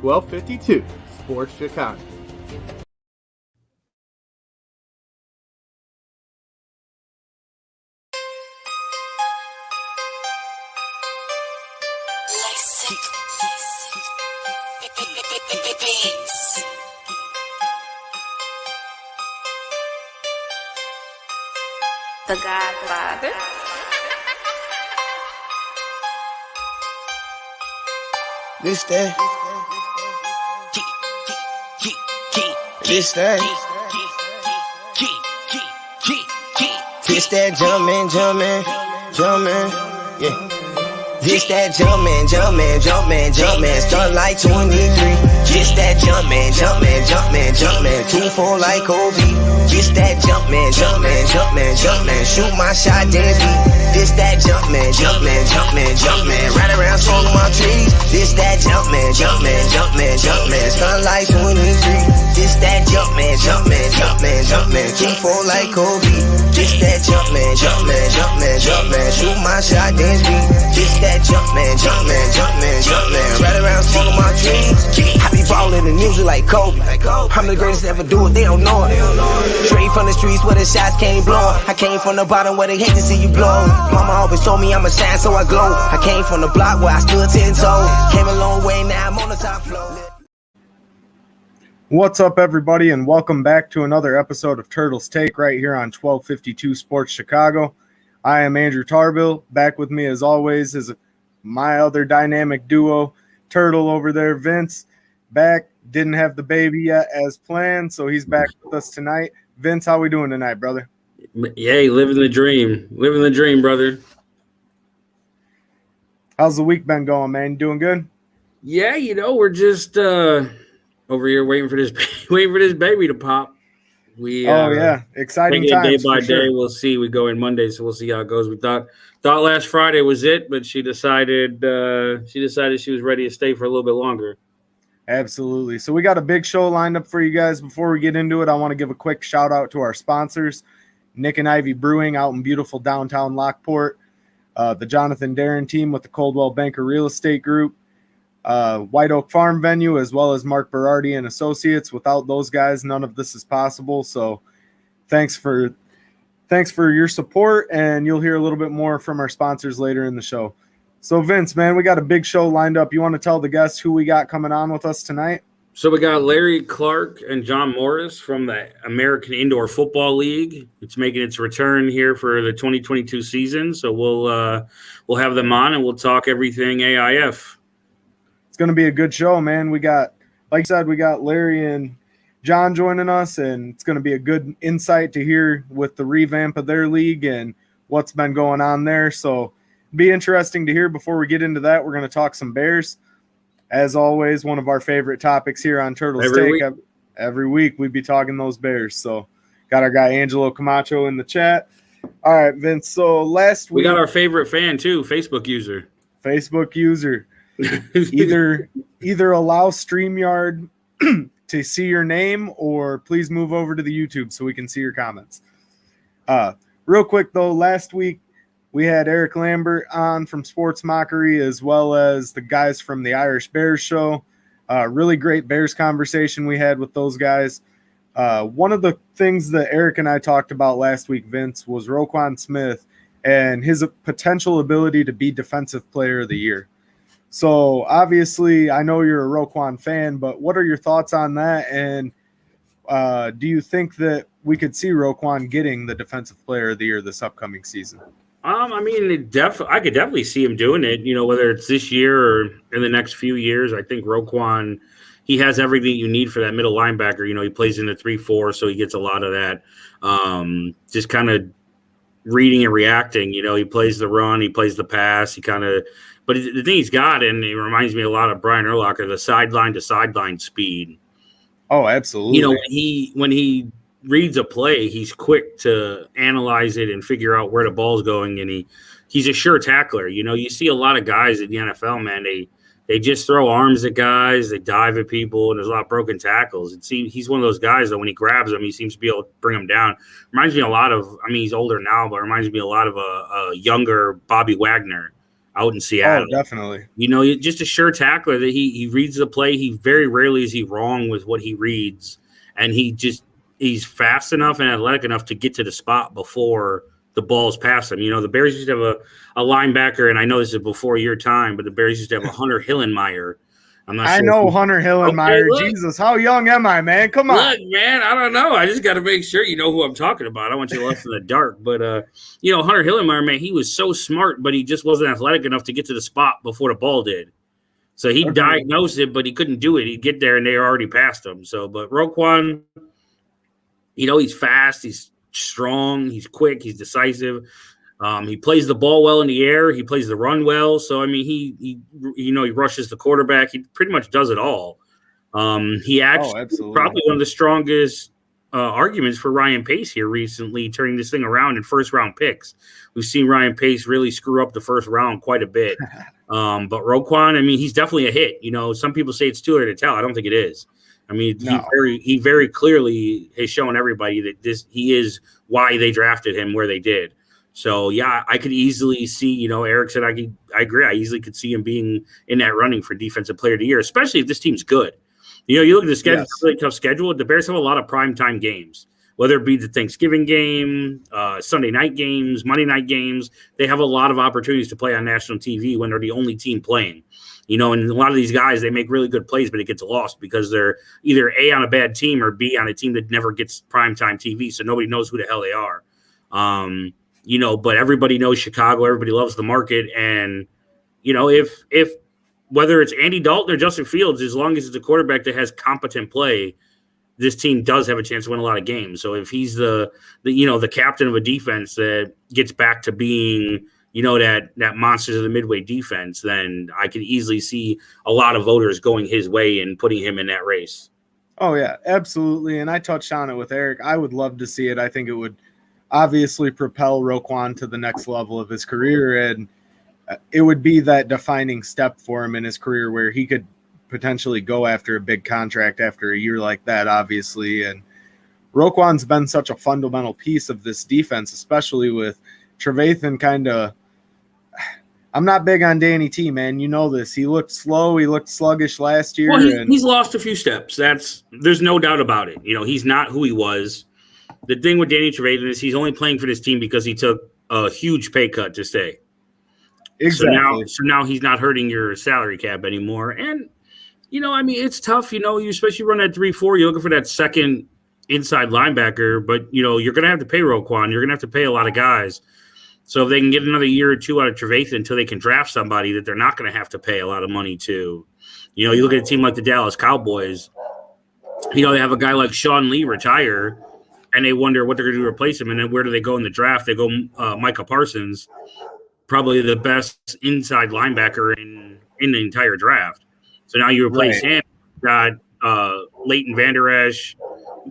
1252 Sports Chicago. The Godfather. This that. This that. This that jumpin', yeah. This that jumpin', start like 23. This that jumpin', 2-4 like Kobe. This that jumpin', shoot my shot, dance beat. This that jumpin', right around song of my trees. This that jumpin', start like 23. This that jumpin', 2-4 like Kobe. This that jumpin', shoot my shot, dance beat. This that jumpin', right around song of my dreams. I be ballin' in music like Kobe. I'm the greatest to ever do it, they don't know it. Straight from the streets where the shots came blowin'. I came from the bottom where they hate to see you blow. Mama always told me I'ma shine so I glow. I came from the block where I stood 10 toes. Came a long way, now I'm on the top floor. What's up, everybody, and welcome back to another episode of Turtles Take right here on 1252 Sports Chicago. I am Andrew Tarbill. Back with me, as always, is my other dynamic duo, Turtle over there, Vince. Back, didn't have the baby yet as planned, so he's back with us tonight. Vince, how we doing tonight, brother? Yay, living the dream, brother. How's the week been going, man? Doing good? Yeah, we're just over here waiting for this baby to pop. Exciting times. Day by day, we'll see. We go in Monday, so we'll see how it goes. We thought last Friday was it, but she decided she was ready to stay for a little bit longer. Absolutely. So we got a big show lined up for you guys. Before we get into it, I want to give a quick shout out to our sponsors, Nick and Ivy Brewing out in beautiful downtown Lockport, the Jonathan Darren team with the Coldwell Banker Real Estate Group, White Oak Farm Venue, as well as Mark Berardi and Associates. Without those guys, none of this is possible. So thanks for your support, and you'll hear a little bit more from our sponsors later in the show. So Vince, man, we got a big show lined up. You want to tell the guests who we got coming on with us tonight? So we got Larry Clark and John Morris from the American Indoor Football League. It's making its return here for the 2022 season. So we'll have them on and we'll talk everything AIF. It's going to be a good show, man. We got, like I said, we got Larry and John joining us, and it's going to be a good insight to hear with the revamp of their league and what's been going on there. So it'll be interesting to hear. Before we get into that, we're going to talk some Bears. As always, one of our favorite topics here on Turtles Take. Every week we be talking those Bears. So got our guy Angelo Camacho in the chat. All right, Vince. So last week we got our favorite fan too, Facebook user. Either allow StreamYard to see your name, or please move over to the YouTube so we can see your comments. Real quick though, last week we had Eric Lambert on from Sports Mockery, as well as the guys from the Irish Bears show. Really great Bears conversation we had with those guys. One of the things that Eric and I talked about last week, Vince, was Roquan Smith and his potential ability to be Defensive Player of the Year. So obviously, I know you're a Roquan fan, but what are your thoughts on that? And do you think that we could see Roquan getting the Defensive Player of the Year this upcoming season? I mean, I could definitely see him doing it, whether it's this year or in the next few years. I think Roquan, he has everything you need for that middle linebacker. He plays in the 3-4, so he gets a lot of that. Just kind of reading and reacting. He plays the run, he plays the pass, but the thing he's got, and it reminds me a lot of Brian Urlacher, the sideline to sideline speed. Oh, absolutely. When he reads a play, he's quick to analyze it and figure out where the ball's going, and he's a sure tackler. You see a lot of guys in the NFL, man, they just throw arms at guys, they dive at people, and there's a lot of broken tackles. He's one of those guys that when he grabs them, he seems to be able to bring them down. Reminds me a lot of, he's older now, but reminds me a lot of a younger Bobby Wagner out in Seattle. Oh, definitely. Just a sure tackler that he reads the play. He very rarely is he wrong with what he reads, and he's fast enough and athletic enough to get to the spot before the ball's past him. The Bears used to have a linebacker, and I know this is before your time, but the Bears used to have a Hunter Hillenmeyer. I'm not sure. I know Hunter Hillenmeyer. Okay, Jesus, how young am I, man? Come on. Look, man, I don't know. I just got to make sure you know who I'm talking about. I want you left in the dark. But, Hunter Hillenmeyer, man, he was so smart, but he just wasn't athletic enough to get to the spot before the ball did. So he diagnosed it, but he couldn't do it. He'd get there, and they were already past him. So, but Roquan, he's fast, he's strong, he's quick, he's decisive. He plays the ball well in the air. He plays the run well. So, I mean, he rushes the quarterback. He pretty much does it all. He actually probably one of the strongest arguments for Ryan Pace here recently, turning this thing around in first-round picks. We've seen Ryan Pace really screw up the first round quite a bit. But Roquan, I mean, he's definitely a hit. Some people say it's too early to tell. I don't think it is. I mean, no. he very clearly has shown everybody that he is why they drafted him where they did. So, yeah, I could easily see, Eric said I agree. I easily could see him being in that running for Defensive Player of the Year, especially if this team's good. You look at the schedule, It's a really tough schedule. The Bears have a lot of primetime games, whether it be the Thanksgiving game, Sunday night games, Monday night games. They have a lot of opportunities to play on national TV when they're the only team playing. And a lot of these guys, they make really good plays, but it gets lost because they're either A, on a bad team, or B, on a team that never gets primetime TV, so nobody knows who the hell they are. But everybody knows Chicago. Everybody loves the market. And, if whether it's Andy Dalton or Justin Fields, as long as it's a quarterback that has competent play, this team does have a chance to win a lot of games. So if he's the captain of a defense that gets back to being, that Monsters of the Midway defense, then I could easily see a lot of voters going his way and putting him in that race. Oh, yeah, absolutely. And I touched on it with Eric. I would love to see it. I think it would obviously propel Roquan to the next level of his career, and it would be that defining step for him in his career where he could potentially go after a big contract after a year like that, obviously. And Roquan's been such a fundamental piece of this defense, especially with Trevathan kind of – I'm not big on Danny T, man. You know this. He looked slow. He looked sluggish last year. Well, he's lost a few steps. There's no doubt about it. He's not who he was. The thing with Danny Trevathan is he's only playing for this team because he took a huge pay cut to stay. Exactly. So now he's not hurting your salary cap anymore. And, it's tough. You especially run at 3-4, you're looking for that second inside linebacker. But, you're going to have to pay Roquan. You're going to have to pay a lot of guys. So if they can get another year or two out of Trevathan until they can draft somebody that they're not going to have to pay a lot of money to. You look at a team like the Dallas Cowboys. They have a guy like Sean Lee retire, and they wonder what they're going to do to replace him. And then where do they go in the draft? They go Micah Parsons, probably the best inside linebacker in the entire draft. So now you replace him. Got Leighton Vander Esch,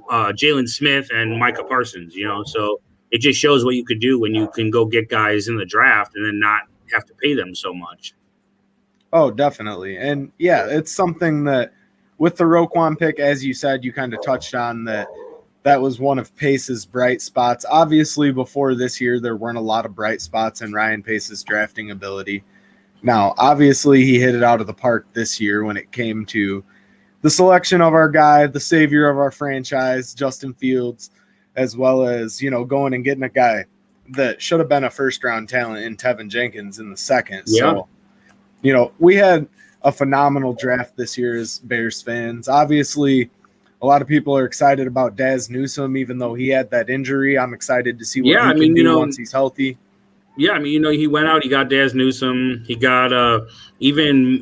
Jalen Smith, and Micah Parsons. So it just shows what you could do when you can go get guys in the draft and then not have to pay them so much. Oh, definitely. And, yeah, it's something that with the Roquan pick, as you said, you kind of touched on that was one of Pace's bright spots. Obviously, before this year, there weren't a lot of bright spots in Ryan Pace's drafting ability. Now, obviously, he hit it out of the park this year when it came to the selection of our guy, the savior of our franchise, Justin Fields, as well as, going and getting a guy that should have been a first-round talent in Tevin Jenkins in the second. Yeah. So, we had a phenomenal draft this year as Bears fans. Obviously, a lot of people are excited about Daz Newsome, even though he had that injury. I'm excited to see what he can do once he's healthy. Yeah, he went out. He got Daz Newsome. He got even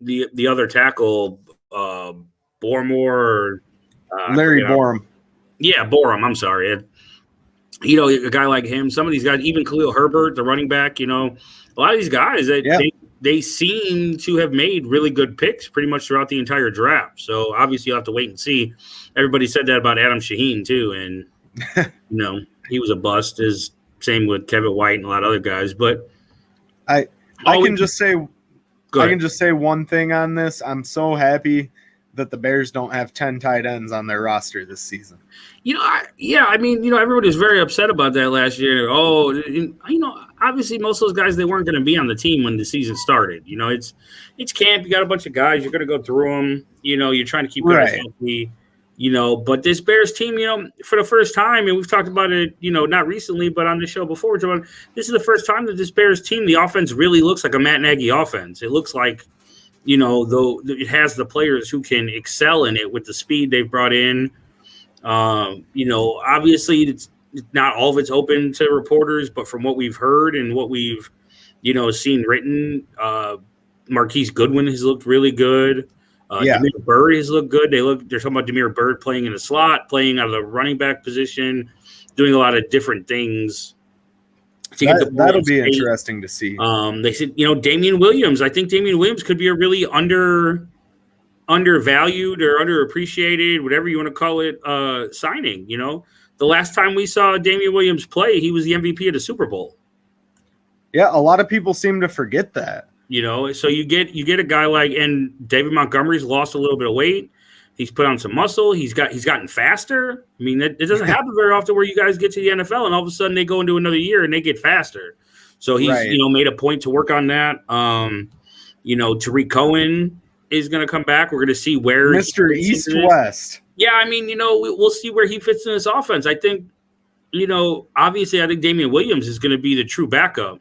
the other tackle, Bormore. Larry Borum. Yeah, Borum. I'm sorry. A guy like him. Some of these guys, even Khalil Herbert, the running back. A lot of these guys they seem to have made really good picks pretty much throughout the entire draft. So obviously you'll have to wait and see. Everybody said that about Adam Shaheen too, and he was a bust. Same with Kevin White and a lot of other guys. But I can just say one thing on this. I'm so happy that the Bears don't have 10 tight ends on their roster this everybody was very upset about that last year. I obviously most of those guys, they weren't going to be on the team when the season started. You know, it's camp. You got a bunch of guys. You're going to go through them. You know, you're trying to keep guys healthy. You know, but this Bears team, you know, for the first time, and we've talked about it, you know, not recently, but on the show before, this is the first time that this Bears team, the offense really looks like a Matt Nagy offense. It looks like, you know, though it has the players who can excel in it with the speed they've brought in. You know, obviously it's not all of it's open to reporters, but from what we've heard and what we've, you know, seen written, Marquise Goodwin has looked really good. Demir Bird has looked good. They're talking about Demir Bird playing in the slot, playing out of the running back position, doing a lot of different things. That'll be interesting to see. They said, you know, Damien Williams. I think Damien Williams could be a really undervalued or underappreciated, whatever you want to call it, signing. You know, the last time we saw Damien Williams play, he was the MVP of the Super Bowl. Yeah, a lot of people seem to forget that. You know, so you get a guy like, and David Montgomery's lost a little bit of weight. He's put on some muscle. He's gotten faster. I mean, it doesn't happen very often where you guys get to the NFL and all of a sudden they go into another year and they get faster. So he's you know, made a point to work on that. You know, Tariq Cohen is going to come back. We're going to see where Mr. East West. Yeah, I mean, you know, we'll see where he fits in this offense. I think, you know, obviously, I think Damien Williams is going to be the true backup.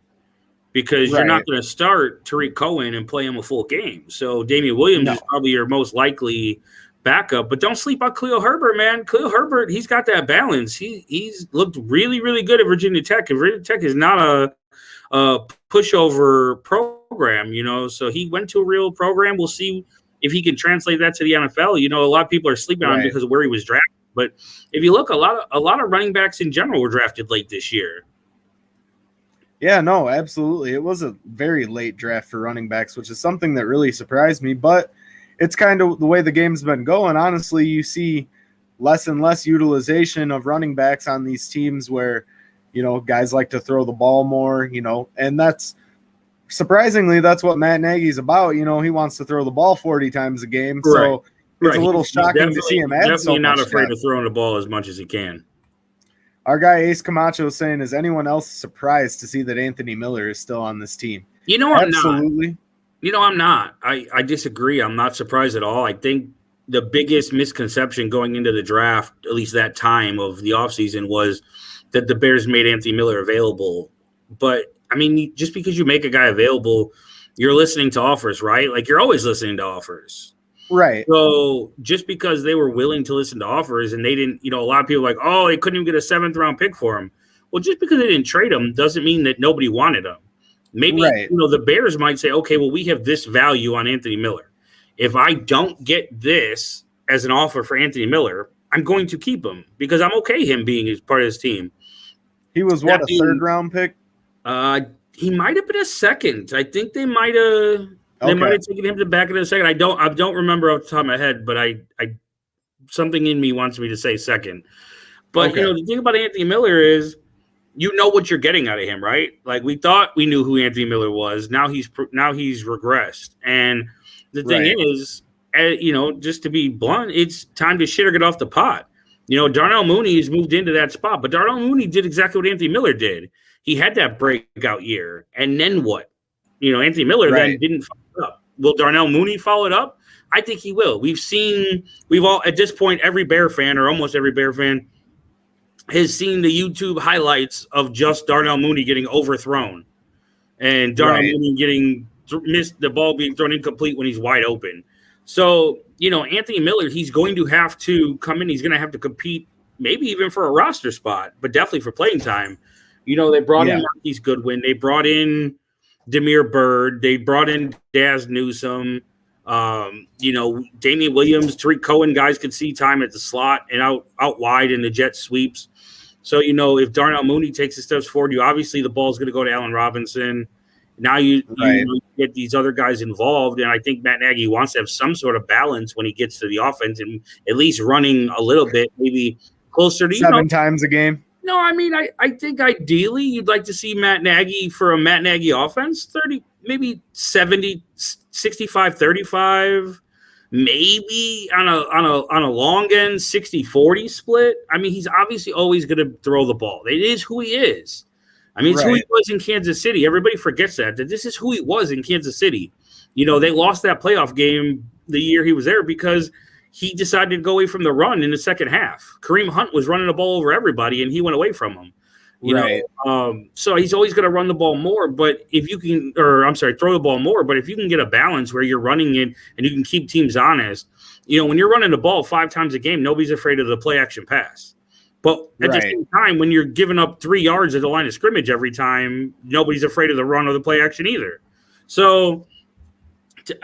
Because you're not going to start Tariq Cohen and play him a full game. So Damien Williams is probably your most likely backup. But don't sleep on Khalil Herbert, man. Khalil Herbert, he's got that balance. He's looked really, really good at Virginia Tech. And Virginia Tech is not a pushover program, you know. So he went to a real program. We'll see if he can translate that to the NFL. You know, a lot of people are sleeping on him because of where he was drafted. But if you look, a lot of running backs in general were drafted late this year. Yeah, no, absolutely. It was a very late draft for running backs, which is something that really surprised me. But it's kind of the way the game's been going. Honestly, you see less and less utilization of running backs on these teams where, you know, guys like to throw the ball more, you know, and that's surprisingly, that's what Matt Nagy's about. You know, he wants to throw the ball 40 times a game. So it's a little shocking to see him add so much. Definitely not afraid of throwing the ball as much as he can. Our guy Ace Camacho is saying, is anyone else surprised to see that Anthony Miller is still on this team? You know, I'm Absolutely. not. You know, I'm not. I disagree. I'm not surprised at all. I think the biggest misconception going into the draft, at least that time of the offseason, was that the Bears made Anthony Miller available. But, I mean, just because you make a guy available, you're listening to offers, right? Like, you're always listening to offers. Right. So just because they were willing to listen to offers and they didn't, you know, a lot of people are like, oh, they couldn't even get a 7th round pick for him. Well, just because they didn't trade him doesn't mean that nobody wanted him. Maybe, you know, the Bears might say, okay, well, we have this value on Anthony Miller. If I don't get this as an offer for Anthony Miller, I'm going to keep him because I'm okay him being as part of his team. He was what, a 3rd round pick? He might have been a 2nd. I think they might have. They might have taken him to the back of the 2nd. I don't remember off the top of my head, but I something in me wants me to say 2nd. But you know, the thing about Anthony Miller is, you know what you're getting out of him, right? Like we thought we knew who Anthony Miller was. Now he's regressed, and the thing is, you know, just to be blunt, it's time to shit or get off the pot. You know, Darnell Mooney has moved into that spot, but Darnell Mooney did exactly what Anthony Miller did. He had that breakout year, and then what? You know, Anthony Miller then didn't follow it up. Will Darnell Mooney follow it up? I think he will. We've all, at this point, every Bear fan or almost every Bear fan has seen the YouTube highlights of just Darnell Mooney getting overthrown and Darnell Mooney getting missed, the ball being thrown incomplete when he's wide open. So, you know, Anthony Miller, he's going to have to come in. He's going to have to compete maybe even for a roster spot, but definitely for playing time. You know, they brought in Marquise Goodwin. They brought in Demir Bird. They brought in Daz Newsome. You know, Damien Williams, Tariq Cohen, guys could see time at the slot and out wide in the jet sweeps. So, you know, if Darnell Mooney takes the steps forward, obviously the ball's going to go to Allen Robinson. Now you get these other guys involved, and I think Matt Nagy wants to have some sort of balance when he gets to the offense and at least running a little bit, maybe closer to 7 times a game. No, I mean, I think ideally you'd like to see Matt Nagy for a Matt Nagy offense, 30, maybe 70, 65, 35, maybe on a long end 60-40 split. I mean, he's obviously always going to throw the ball. It is who he is. I mean, it's who he was in Kansas City. Everybody forgets that this is who he was in Kansas City. You know, they lost that playoff game the year he was there because he decided to go away from the run in the second half. Kareem Hunt was running the ball over everybody, and he went away from him. You know, so he's always going to run the ball more. But if you can, throw the ball more. But if you can get a balance where you're running it and you can keep teams honest, you know, when you're running the ball 5 times a game, nobody's afraid of the play action pass. But at the same time, when you're giving up 3 yards at the line of scrimmage every time, nobody's afraid of the run or the play action either. So,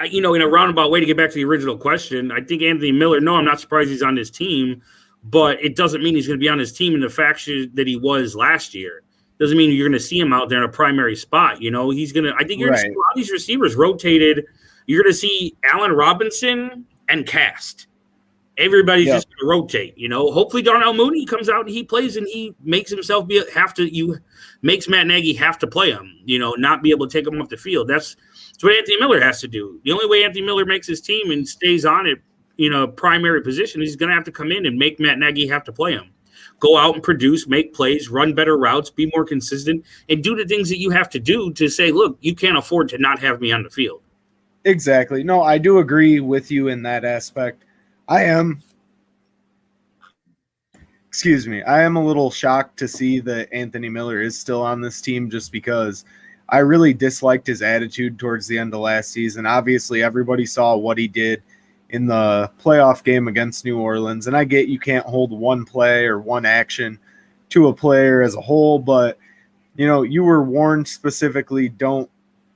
you know, in a roundabout way to get back to the original question, I think Anthony Miller, no, I'm not surprised he's on this team, but it doesn't mean he's going to be on his team in the fashion that he was last year. Doesn't mean you're going to see him out there in a primary spot. You know, he's going to – I think you're going to see a lot of these receivers rotated. You're going to see Allen Robinson and Cast. Everybody's just going to rotate, you know. Hopefully Darnell Mooney comes out and he plays and he makes himself makes Matt Nagy have to play him, you know, not be able to take him off the field. That's what Anthony Miller has to do. The only way Anthony Miller makes his team and stays on it, you know, primary position, he's going to have to come in and make Matt Nagy have to play him. Go out and produce, make plays, run better routes, be more consistent, and do the things that you have to do to say, look, you can't afford to not have me on the field. Exactly. No, I do agree with you in that aspect. I am a little shocked to see that Anthony Miller is still on this team just because I really disliked his attitude towards the end of last season. Obviously, everybody saw what he did in the playoff game against New Orleans, and I get you can't hold one play or one action to a player as a whole, but you know, you were warned specifically, don't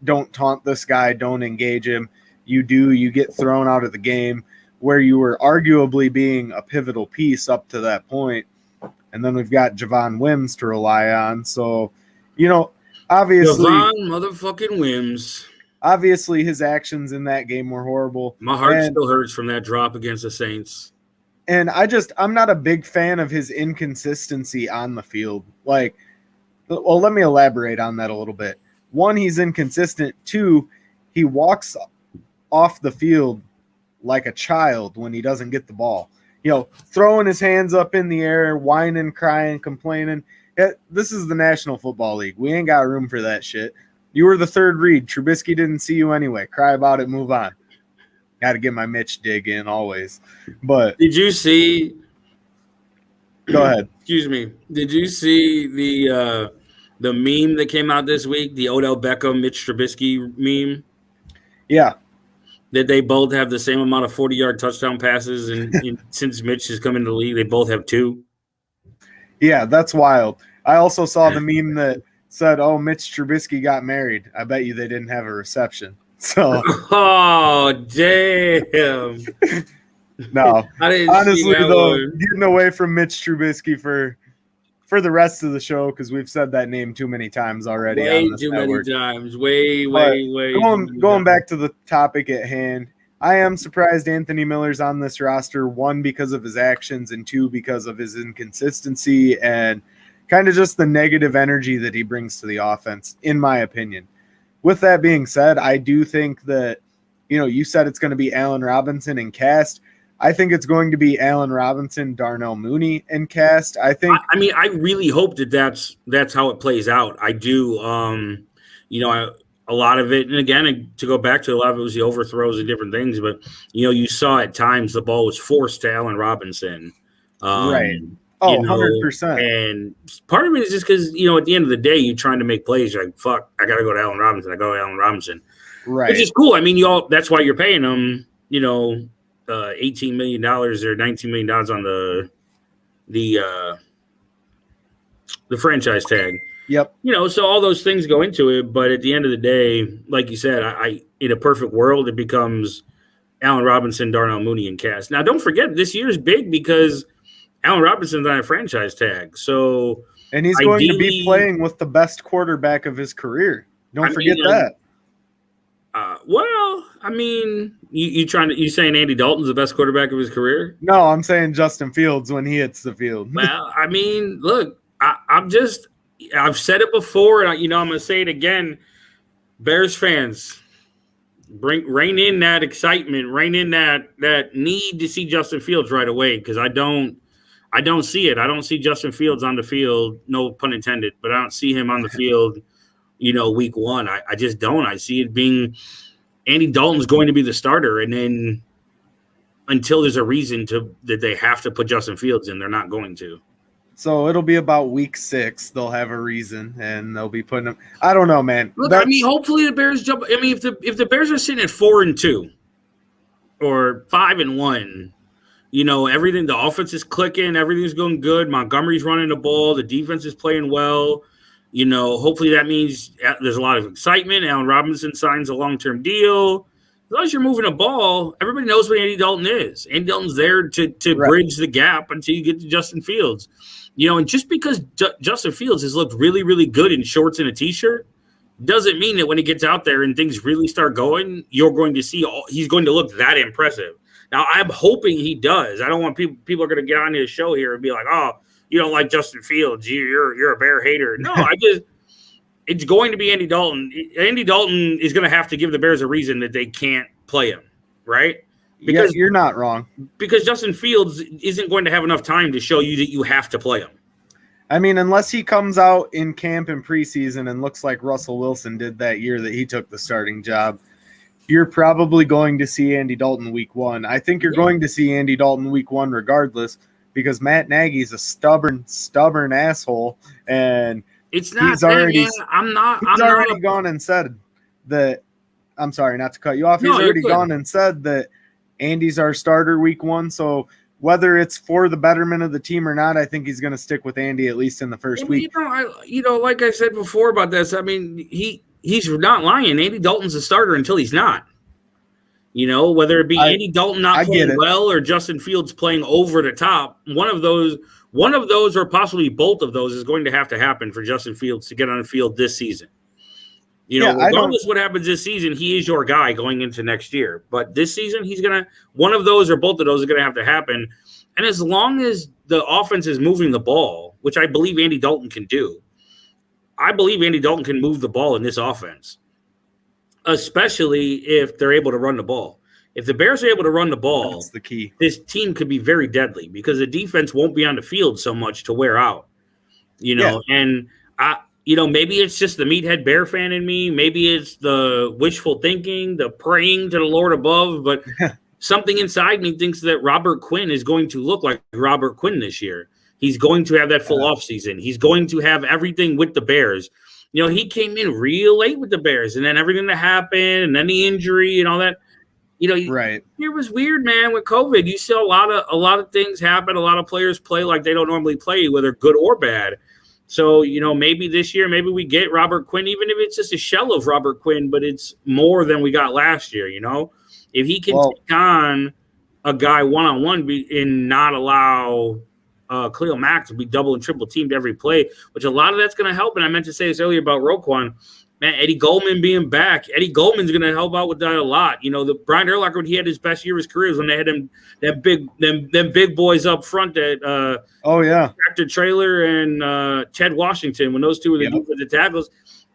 taunt this guy, don't engage him. You get thrown out of the game where you were arguably being a pivotal piece up to that point. And then we've got Javon Wims to rely on. So, you know, obviously Javon motherfucking Wims. Obviously his actions in that game were horrible. My heart still hurts from that drop against the Saints. And I'm not a big fan of his inconsistency on the field. Like, well, let me elaborate on that a little bit. 1, he's inconsistent. 2, he walks off the field like a child when he doesn't get the ball. You know, throwing his hands up in the air, whining, crying, complaining. This is the National Football League. We ain't got room for that shit. You were the third read. Trubisky didn't see you anyway. Cry about it, move on. Got to get my Mitch dig in always. But did you see? Go ahead. Excuse me. Did you see the meme that came out this week? The Odell Beckham, Mitch Trubisky meme. Yeah. That they both have the same amount of 40-yard touchdown passes, and since Mitch has come into the league, they both have 2. Yeah, that's wild. I also saw the meme that said, "Oh, Mitch Trubisky got married. I bet you they didn't have a reception." So, oh damn. No, honestly though, one. Getting away from Mitch Trubisky for the rest of the show because we've said that name too many times already. Way on this too network. many times. Way. Going back to the topic at hand, I am surprised Anthony Miller's on this roster. 1, because of his actions, and 2, because of his inconsistency and kind of just the negative energy that he brings to the offense, in my opinion. With that being said, I do think that, you know, you said it's going to be Allen Robinson and Cast. I think it's going to be Allen Robinson, Darnell Mooney, and Cast. I really hope that that's how it plays out. I do. You know, a lot of it, and again, to go back to a lot of it was the overthrows and different things, but you know, you saw at times the ball was forced to Allen Robinson. Right. Oh, 100%. And part of it is just because, you know, at the end of the day, you're trying to make plays. You're like, fuck, I got to go to Allen Robinson. I go to Allen Robinson. Right. Which is cool. I mean, that's why you're paying them, you know, $18 million or $19 million on the franchise tag. Yep. You know, so all those things go into it. But at the end of the day, like you said, I in a perfect world, it becomes Allen Robinson, Darnell Mooney, and Cass. Now, don't forget, this year's big because Allen Robinson's on a franchise tag. So, and he's going to be playing with the best quarterback of his career. Don't forget that. Well, I mean, you saying Andy Dalton's the best quarterback of his career? No, I'm saying Justin Fields when he hits the field. Well, I mean, look, I've said it before, and I'm going to say it again. Bears fans, rein in that excitement, rein in that need to see Justin Fields right away, because I don't I don't see it. I don't see Justin Fields on the field, no pun intended, but I don't see him on the field, week one. I just don't. I see it being Andy Dalton's going to be the starter, and then until there's a reason that they have to put Justin Fields in, they're not going to. So it'll be about week 6. They'll have a reason, and they'll be putting them. I don't know, man. Look, hopefully the Bears jump. I mean, if the Bears are sitting at 4-2 or 5-1, everything, the offense is clicking, everything's going good. Montgomery's running the ball, the defense is playing well. Hopefully that means there's a lot of excitement. Allen Robinson signs a long-term deal. As long as you're moving the ball, everybody knows what Andy Dalton is. Andy Dalton's there to Right. bridge the gap until you get to Justin Fields. And just because Justin Fields has looked really, really good in shorts and a T-shirt doesn't mean that when he gets out there and things really start going, you're going to see he's going to look that impressive. Now, I'm hoping he does. I don't want people are going to get on the show here and be like, "Oh, you don't like Justin Fields. You're a Bear hater." No, it's going to be Andy Dalton. Andy Dalton is going to have to give the Bears a reason that they can't play him, right? Because you're not wrong. Because Justin Fields isn't going to have enough time to show you that you have to play him. I mean, unless he comes out in camp and preseason and looks like Russell Wilson did that year that he took the starting job, you're probably going to see Andy Dalton week 1. I think you're going to see Andy Dalton week 1 regardless, because Matt Nagy's a stubborn asshole, and it's not. He's already gone and said that. I'm sorry, not to cut you off. He's already gone and said that Andy's our starter week 1. So whether it's for the betterment of the team or not, I think he's going to stick with Andy at least in the first week. Like I said before about this, I mean, he's not lying. Andy Dalton's a starter until he's not. Whether it be Andy Dalton not playing well or Justin Fields playing over the top, one of those or possibly both of those is going to have to happen for Justin Fields to get on the field this season. Regardless of what happens this season, he is your guy going into next year. But this season, one of those or both of those are going to have to happen. And as long as the offense is moving the ball, which I believe Andy Dalton can do, I believe Andy Dalton can move the ball in this offense, especially if they're able to run the ball. If the Bears are able to run the ball, that's the key. This team could be very deadly because the defense won't be on the field so much to wear out. And maybe it's just the meathead Bear fan in me. Maybe it's the wishful thinking, the praying to the Lord above. But something inside me thinks that Robert Quinn is going to look like Robert Quinn this year. He's going to have that full offseason. He's going to have everything with the Bears. He came in real late with the Bears, and then everything that happened, and then the injury and all that. Right. It was weird, man, with COVID. You saw a lot of things happen. A lot of players play like they don't normally play, whether good or bad. So, maybe this year, maybe we get Robert Quinn, even if it's just a shell of Robert Quinn, but it's more than we got last year, If he can take on a guy one-on-one and not allow Khalil Mack to be double and triple teamed every play, which a lot of that's going to help. And I meant to say this earlier about Roquan. Man, Eddie Goldman being back. Eddie Goldman's going to help out with that a lot. The Brian Urlacher, when he had his best year of his career, was when they had them big boys up front that Tractor Trailer and Ted Washington, when those two were the defensive tackles.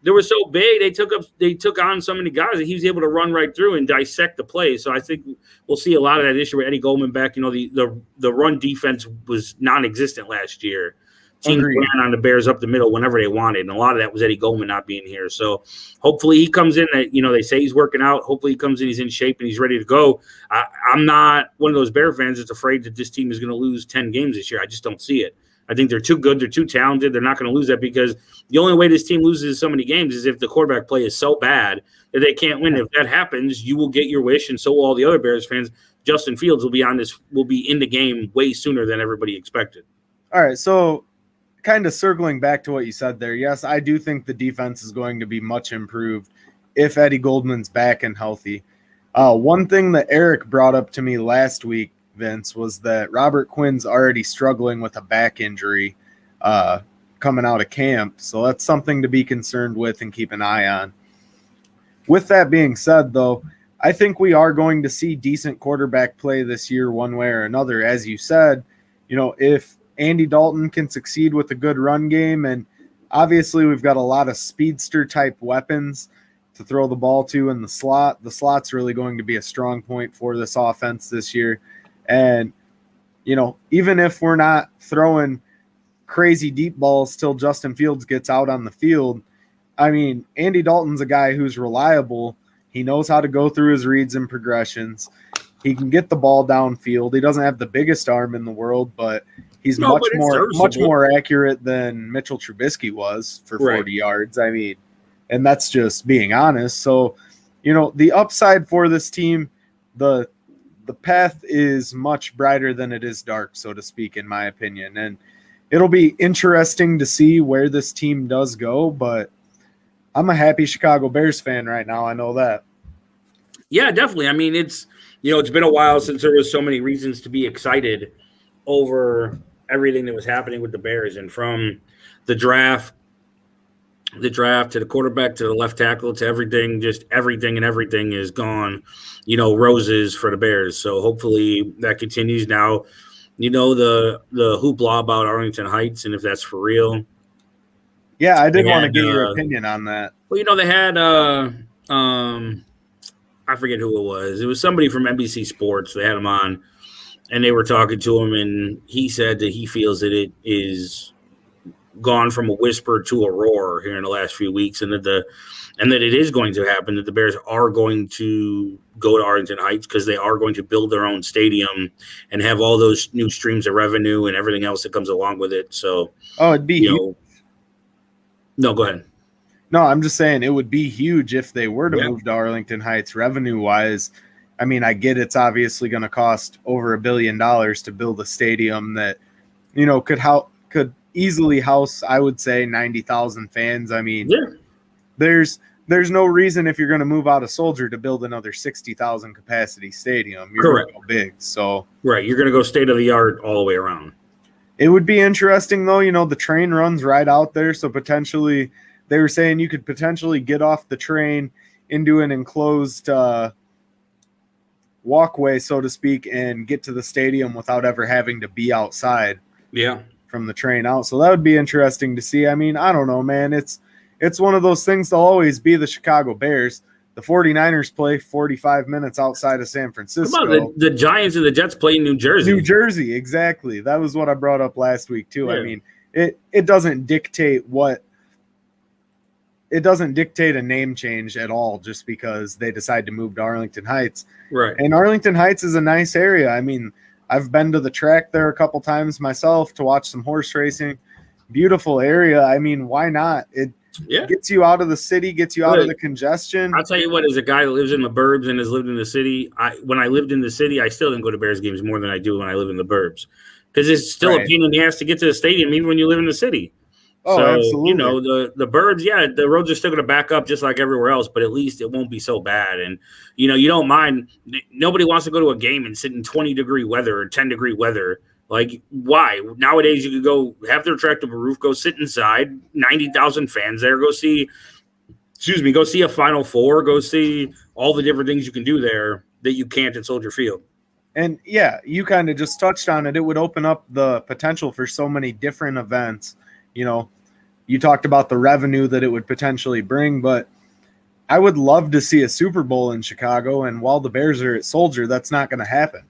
They were so big, they took on so many guys that he was able to run right through and dissect the play. So I think we'll see a lot of that this year with Eddie Goldman back. The run defense was non-existent last year. Teams ran on the Bears up the middle whenever they wanted, and a lot of that was Eddie Goldman not being here. So hopefully he comes in. They say he's working out. Hopefully he comes in, he's in shape, and he's ready to go. I'm not one of those Bear fans that's afraid that this team is going to lose 10 games this year. I just don't see it. I think they're too good. They're too talented. They're not going to lose that because the only way this team loses so many games is if the quarterback play is so bad that they can't win. If that happens, you will get your wish, and so will all the other Bears fans. Justin Fields will be in the game way sooner than everybody expected. All right, so kind of circling back to what you said there, yes, I do think the defense is going to be much improved if Eddie Goldman's back and healthy. One thing that Eric brought up to me last week, Vince, was that Robert Quinn's already struggling with a back injury coming out of camp. So that's something to be concerned with and keep an eye on. With that being said, though, I think we are going to see decent quarterback play this year one way or another. As you said, if Andy Dalton can succeed with a good run game, and obviously we've got a lot of speedster-type weapons to throw the ball to in the slot. The slot's really going to be a strong point for this offense this year. And, even if we're not throwing crazy deep balls till Justin Fields gets out on the field, I mean, Andy Dalton's a guy who's reliable. He knows how to go through his reads and progressions. He can get the ball downfield. He doesn't have the biggest arm in the world, but he's much more accurate than Mitchell Trubisky was for 40 yards. I mean, and that's just being honest. So, the upside for this team, the path is much brighter than it is dark, so to speak, in my opinion. And it'll be interesting to see where this team does go, but I'm a happy Chicago Bears fan right now. I know that. Yeah, definitely. I mean, it's been a while since there was so many reasons to be excited over everything that was happening with the Bears, and from the draft to the quarterback to the left tackle to everything, just everything is gone, roses for the Bears. So hopefully that continues. Now, the hoopla about Arlington Heights and if that's for real. Yeah, I did want to get your opinion on that. Well, they had I forget who it was. It was somebody from NBC Sports. They had him on, and they were talking to him, and he said that he feels that it is gone from a whisper to a roar here in the last few weeks, and that it is going to happen, that the Bears are going to go to Arlington Heights because they are going to build their own stadium and have all those new streams of revenue and everything else that comes along with it. So, it'd be huge. No, go ahead. No, I'm just saying it would be huge if they were to move to Arlington Heights revenue-wise. I mean, I get it's obviously going to cost over $1 billion to build a stadium that, could easily house, I would say, 90,000 fans. I mean, there's no reason if you're going to move out of Soldier to build another 60,000 capacity stadium. You're going to go big. So right, you're going to go state of the art all the way around. It would be interesting, though. The train runs right out there, so potentially they were saying you could potentially get off the train into an enclosed walkway, so to speak, and get to the stadium without ever having to be outside. Yeah. From the train out. So that would be interesting to see. I mean, I don't know, man. It's one of those things. They'll always be the Chicago Bears. The 49ers play 45 minutes outside of San Francisco. Come on, the Giants and the Jets play in New Jersey. New Jersey, exactly. That was what I brought up last week too. Yeah. I mean, it doesn't dictate a name change at all just because they decide to move to Arlington Heights. Right. And Arlington Heights is a nice area. I mean, I've been to the track there a couple times myself to watch some horse racing. Beautiful area. I mean, why not? It gets you out of the city, gets you out of the congestion. I'll tell you what, as a guy that lives in the burbs and has lived in the city, when I lived in the city, I still didn't go to Bears games more than I do when I live in the burbs. Because it's still a pain in the ass to get to the stadium, even when you live in the city. Oh, so, absolutely. The burbs, the roads are still going to back up just like everywhere else, but at least it won't be so bad. And, you don't mind. Nobody wants to go to a game and sit in 20-degree weather or 10-degree weather. Like, why? Nowadays, you could go have the retractable roof, go sit inside, 90,000 fans there, go see a Final Four, go see all the different things you can do there that you can't at Soldier Field. And, you kind of just touched on it. It would open up the potential for so many different events. You talked about the revenue that it would potentially bring, but I would love to see a Super Bowl in Chicago. And while the Bears are at Soldier, that's not going to happen.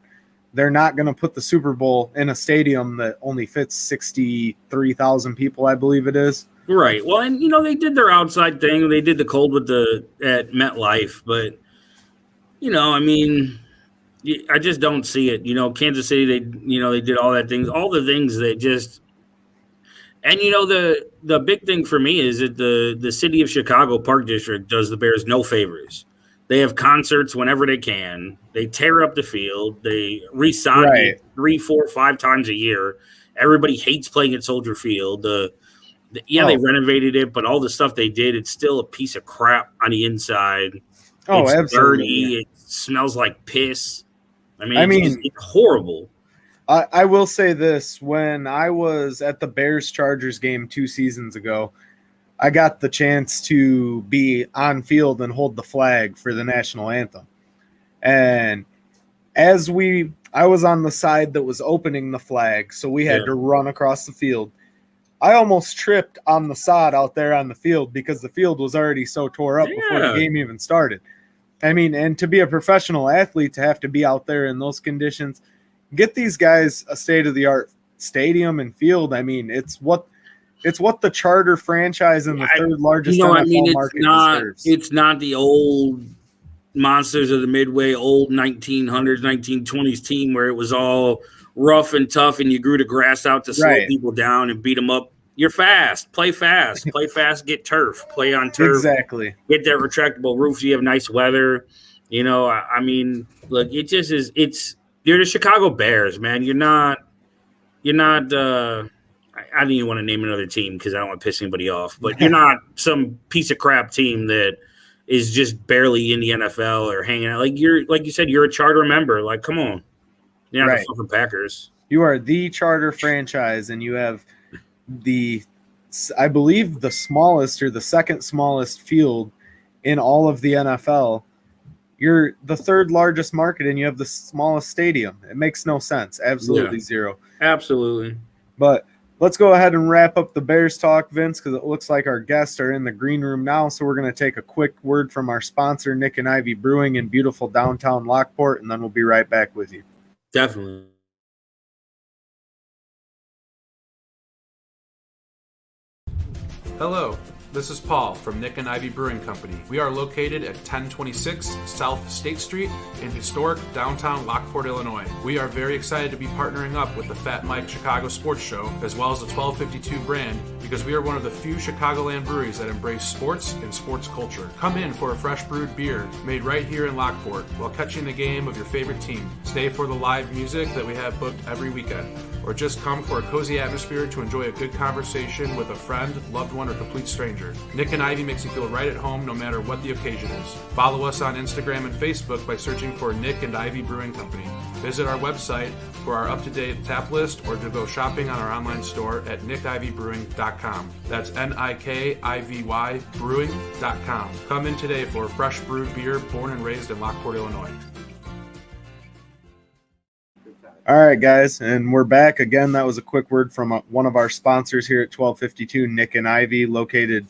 They're not going to put the Super Bowl in a stadium that only fits 63,000 people, I believe it is. Right. Well, and, they did their outside thing. They did the cold at MetLife, but, I mean, I just don't see it. Kansas City, they did all the things that just. And, the big thing for me is that the city of Chicago Park District does the Bears no favors. They have concerts whenever they can. They tear up the field. They re-sign it 3, 4, 5 times a year. Everybody hates playing at Soldier Field. They renovated it, but all the stuff they did, it's still a piece of crap on the inside. Oh, it's absolutely. dirty. It smells like piss. It's horrible. I will say this. When I was at the Bears-Chargers game 2 seasons ago, I got the chance to be on field and hold the flag for the national anthem. And I was on the side that was opening the flag, so we had to run across the field. I almost tripped on the sod out there on the field because the field was already so tore up before the game even started. I mean, and to be a professional athlete, to have to be out there in those conditions, get these guys a state-of-the-art stadium and field. I mean, it's what the charter franchise in the third largest NFL market deserves. It's not the old monsters of the Midway, old 1900s, 1920s team where it was all rough and tough and you grew the grass out to slow people down and beat them up. You're fast. Play fast. Play fast. Get turf. Play on turf. Exactly. Get that retractable roof so you have nice weather. You know, I mean, look, it just is. You're the Chicago Bears, man. You're not. I don't even want to name another team because I don't want to piss anybody off. But you're not some piece of crap team that is just barely in the NFL or hanging out. Like you said, you're a charter member. Like, come on. You're not the fucking Packers. You are the charter franchise, and you have I believe the smallest or the second smallest field in all of the NFL. You're the third largest market and you have the smallest stadium. It makes no sense. Absolutely zero. Absolutely. But let's go ahead and wrap up the Bears talk, Vince, because it looks like our guests are in the green room now. So we're going to take a quick word from our sponsor, Nick and Ivy Brewing in beautiful downtown Lockport, and then we'll be right back with you. Definitely. Hello, this is Paul from Nick and Ivy Brewing Company. We are located at 1026 South State Street in historic downtown Lockport, Illinois. We are very excited to be partnering up with the Fat Mike Chicago Sports Show as well as the 1252 brand because we are one of the few Chicagoland breweries that embrace sports and sports culture. Come in for a fresh brewed beer made right here in Lockport while catching the game of your favorite team. Stay for the live music that we have booked every weekend. Or just come for a cozy atmosphere to enjoy a good conversation with a friend, loved one, or complete stranger. Nick and Ivy makes you feel right at home no matter what the occasion is. Follow us on Instagram and Facebook by searching for Nick and Ivy Brewing Company. Visit our website for our up-to-date tap list or to go shopping on our online store at nickivybrewing.com. That's Nikivy brewing.com. Come in today for a fresh brewed beer born and raised in Lockport, Illinois. All right, guys, and we're back again. That was a quick word from one of our sponsors here at 1252, Nick and Ivy, located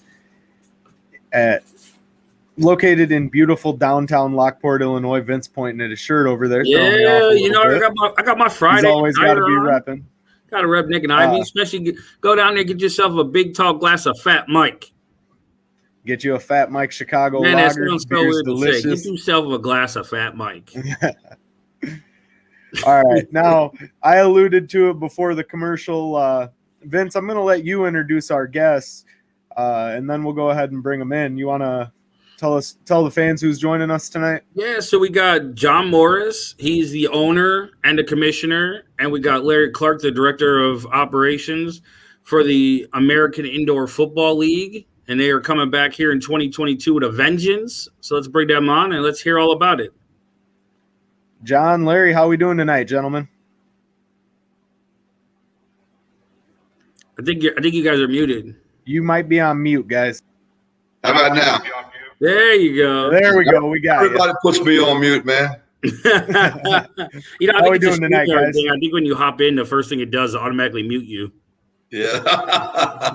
in beautiful downtown Lockport, Illinois. Vince pointing at his shirt over there. Yeah, you know, I got my Friday. He's always got to be repping. Got to rep Nick and Ivy, especially go down there, get yourself a big tall glass of Fat Mike. Get you a Fat Mike Chicago lager. That sounds so weird to say. Get yourself a glass of Fat Mike. All right. Now, I alluded to it before the commercial. Vince, I'm going to let you introduce our guests, and then we'll go ahead and bring them in. You want to tell the fans who's joining us tonight? Yeah, so we got John Morris. He's the owner and the commissioner, and we got Larry Clark, the director of operations for the American Indoor Football League, and they are coming back here in 2022 with a vengeance. So let's bring them on, and let's hear all about it. John, Larry, how are we doing tonight, gentlemen? I think you guys are muted. You might be on mute, guys. How about now? There you go. There we go. We got Everybody puts me on mute, man. How are we doing tonight, guys? I think when you hop in, the first thing it does is automatically mute you. Yeah.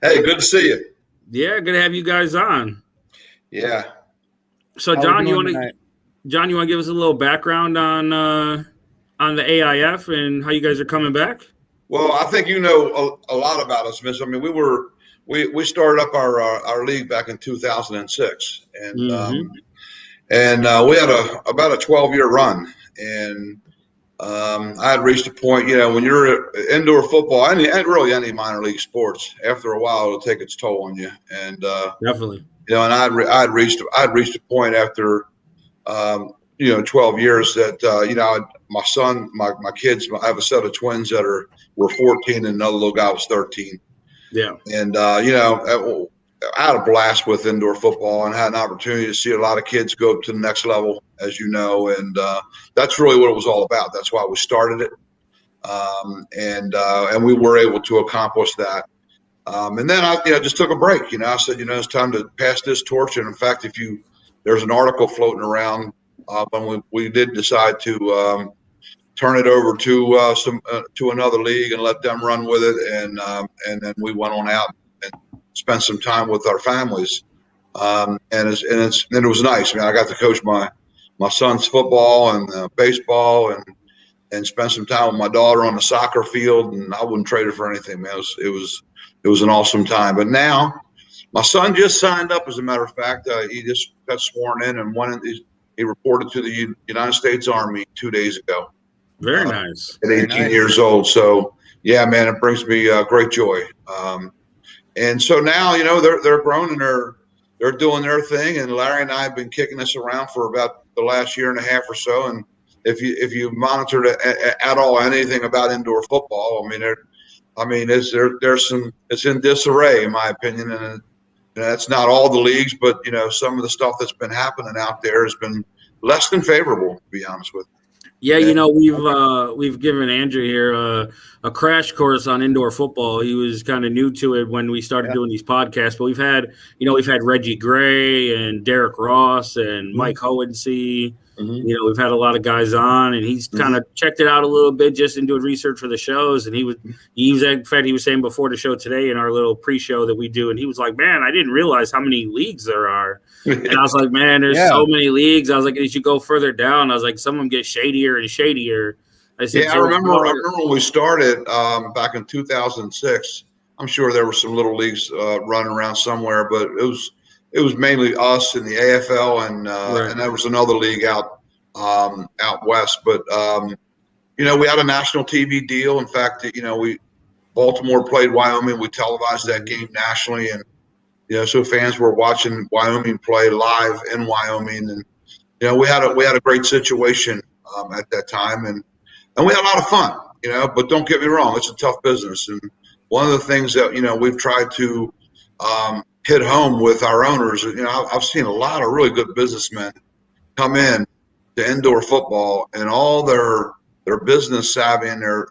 Hey, good to see you. Yeah, good to have you guys on. Yeah. So, John, you want to give us a little background on the AIF and how you guys are coming back? Well, I think you know a lot about us, Vince. I mean, we started up our league back in 2006, and we had about a 12-year run, and I had reached a point, you know, when you're indoor football and really any minor league sports, after a while it'll take its toll on you, and definitely, you know, and I'd reached a point after 12 years that you know, my son, my kids, I have a set of twins that were 14 and another little guy was 13. Yeah. And you know, I had a blast with indoor football and had an opportunity to see a lot of kids go up to the next level, as you know, and that's really what it was all about. That's why we started it, and we were able to accomplish that. And then I just took a break. You know, I said, you know, it's time to pass this torch. And in fact, there's an article floating around, and we did decide to turn it over to another league and let them run with it, and then we went on out and spent some time with our families, and it was nice. I mean, I got to coach my son's football and baseball, and and spend some time with my daughter on the soccer field, and I wouldn't trade it for anything, man. It was an awesome time. But now my son just signed up, as a matter of fact. He just got sworn in and he reported to the United States Army 2 days ago. Very nice. At 18 years old. So, yeah, man, it brings me great joy. And so now, you know, they're grown and they're doing their thing. And Larry and I have been kicking this around for about the last year and a half or so. And if you monitored at all anything about indoor football, it's in disarray, in my opinion. And that's not all the leagues, but you know, some of the stuff that's been happening out there has been less than favorable, to be honest with you. Yeah, you know, we've given Andrew here a crash course on indoor football. He was kind of new to it when we started doing these podcasts, but we've had Reggie Gray and Derek Ross and Mike Hohensee. You know, we've had a lot of guys on, and he's kind of checked it out a little bit just in doing research for the shows. And he was saying before the show today in our little pre-show that we do, and he was like, "Man, I didn't realize how many leagues there are." And I was like, "Man, there's so many leagues." I was like, "As you go further down," I was like, "Some of them get shadier and shadier." I said, I remember when we started back in 2006. I'm sure there were some little leagues running around somewhere, but it was mainly us in the AFL and there was another league out west. But you know, we had a national TV deal. In fact, you know, Baltimore played Wyoming. We televised that game nationally, and you know, so fans were watching Wyoming play live in Wyoming. And you know, we had a great situation at that time, and we had a lot of fun. You know, but don't get me wrong, it's a tough business. And one of the things that, you know, we've tried to hit home with our owners, you know, I've seen a lot of really good businessmen come in to indoor football, and all their business savvy and their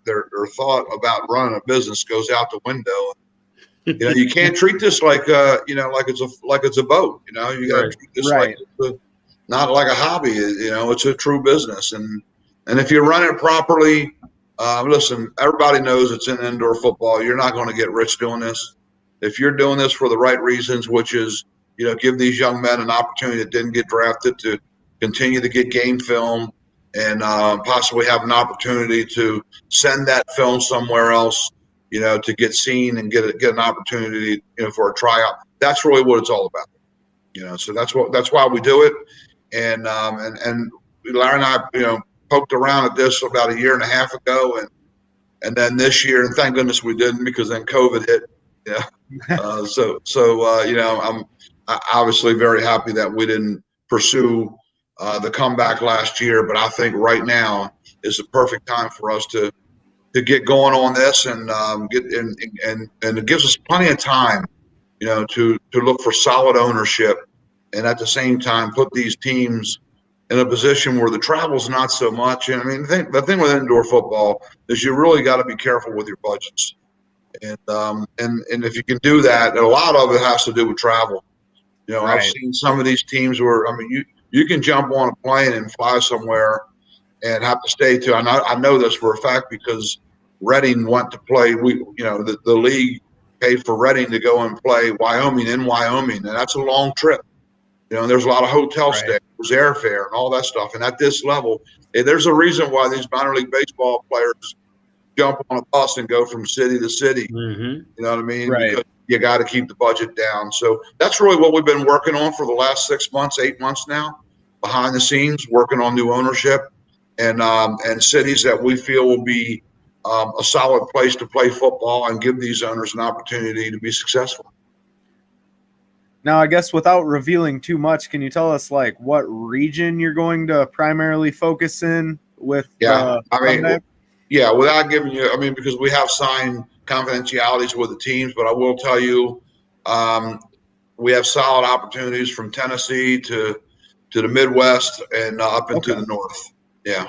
thought about running a business goes out the window. You know, you can't treat this like it's a boat. You know, you got to treat this like not like a hobby. You know, it's a true business, and if you run it properly, listen, everybody knows it's in indoor football. You're not going to get rich doing this. If you're doing this for the right reasons, which is, you know, give these young men an opportunity that didn't get drafted to continue to get game film and possibly have an opportunity to send that film somewhere else, you know, to get seen and get an opportunity, you know, for a tryout. That's really what it's all about, you know. So that's why we do it. And Larry and I, you know, poked around at this about a year and a half ago, and then this year, and thank goodness we didn't, because then COVID hit. Yeah. You know, I'm obviously very happy that we didn't pursue the comeback last year, but I think right now is the perfect time for us to get going on this and it gives us plenty of time, you know, to look for solid ownership, and at the same time put these teams in a position where the travel's not so much. And I mean, the thing with indoor football is you really got to be careful with your budgets. And if you can do that, and a lot of it has to do with travel. You know, I've seen some of these teams where, I mean, you can jump on a plane and fly somewhere and have to stay to. I know this for a fact because Reading went to play. The league paid for Reading to go and play Wyoming in Wyoming, and that's a long trip. You know, there's a lot of hotel stays, there's airfare, and all that stuff. And at this level, there's a reason why these minor league baseball players jump on a bus and go from city to city. You know what I mean? Right. Because you got to keep the budget down. So that's really what we've been working on for the last 6 months, 8 months now, behind the scenes, working on new ownership and cities that we feel will be a solid place to play football and give these owners an opportunity to be successful. Now, I guess without revealing too much, can you tell us like what region you're going to primarily focus in with? Without giving you, I mean, because we have signed confidentialities with the teams, but I will tell you, we have solid opportunities from Tennessee to the Midwest and up into the North. Yeah.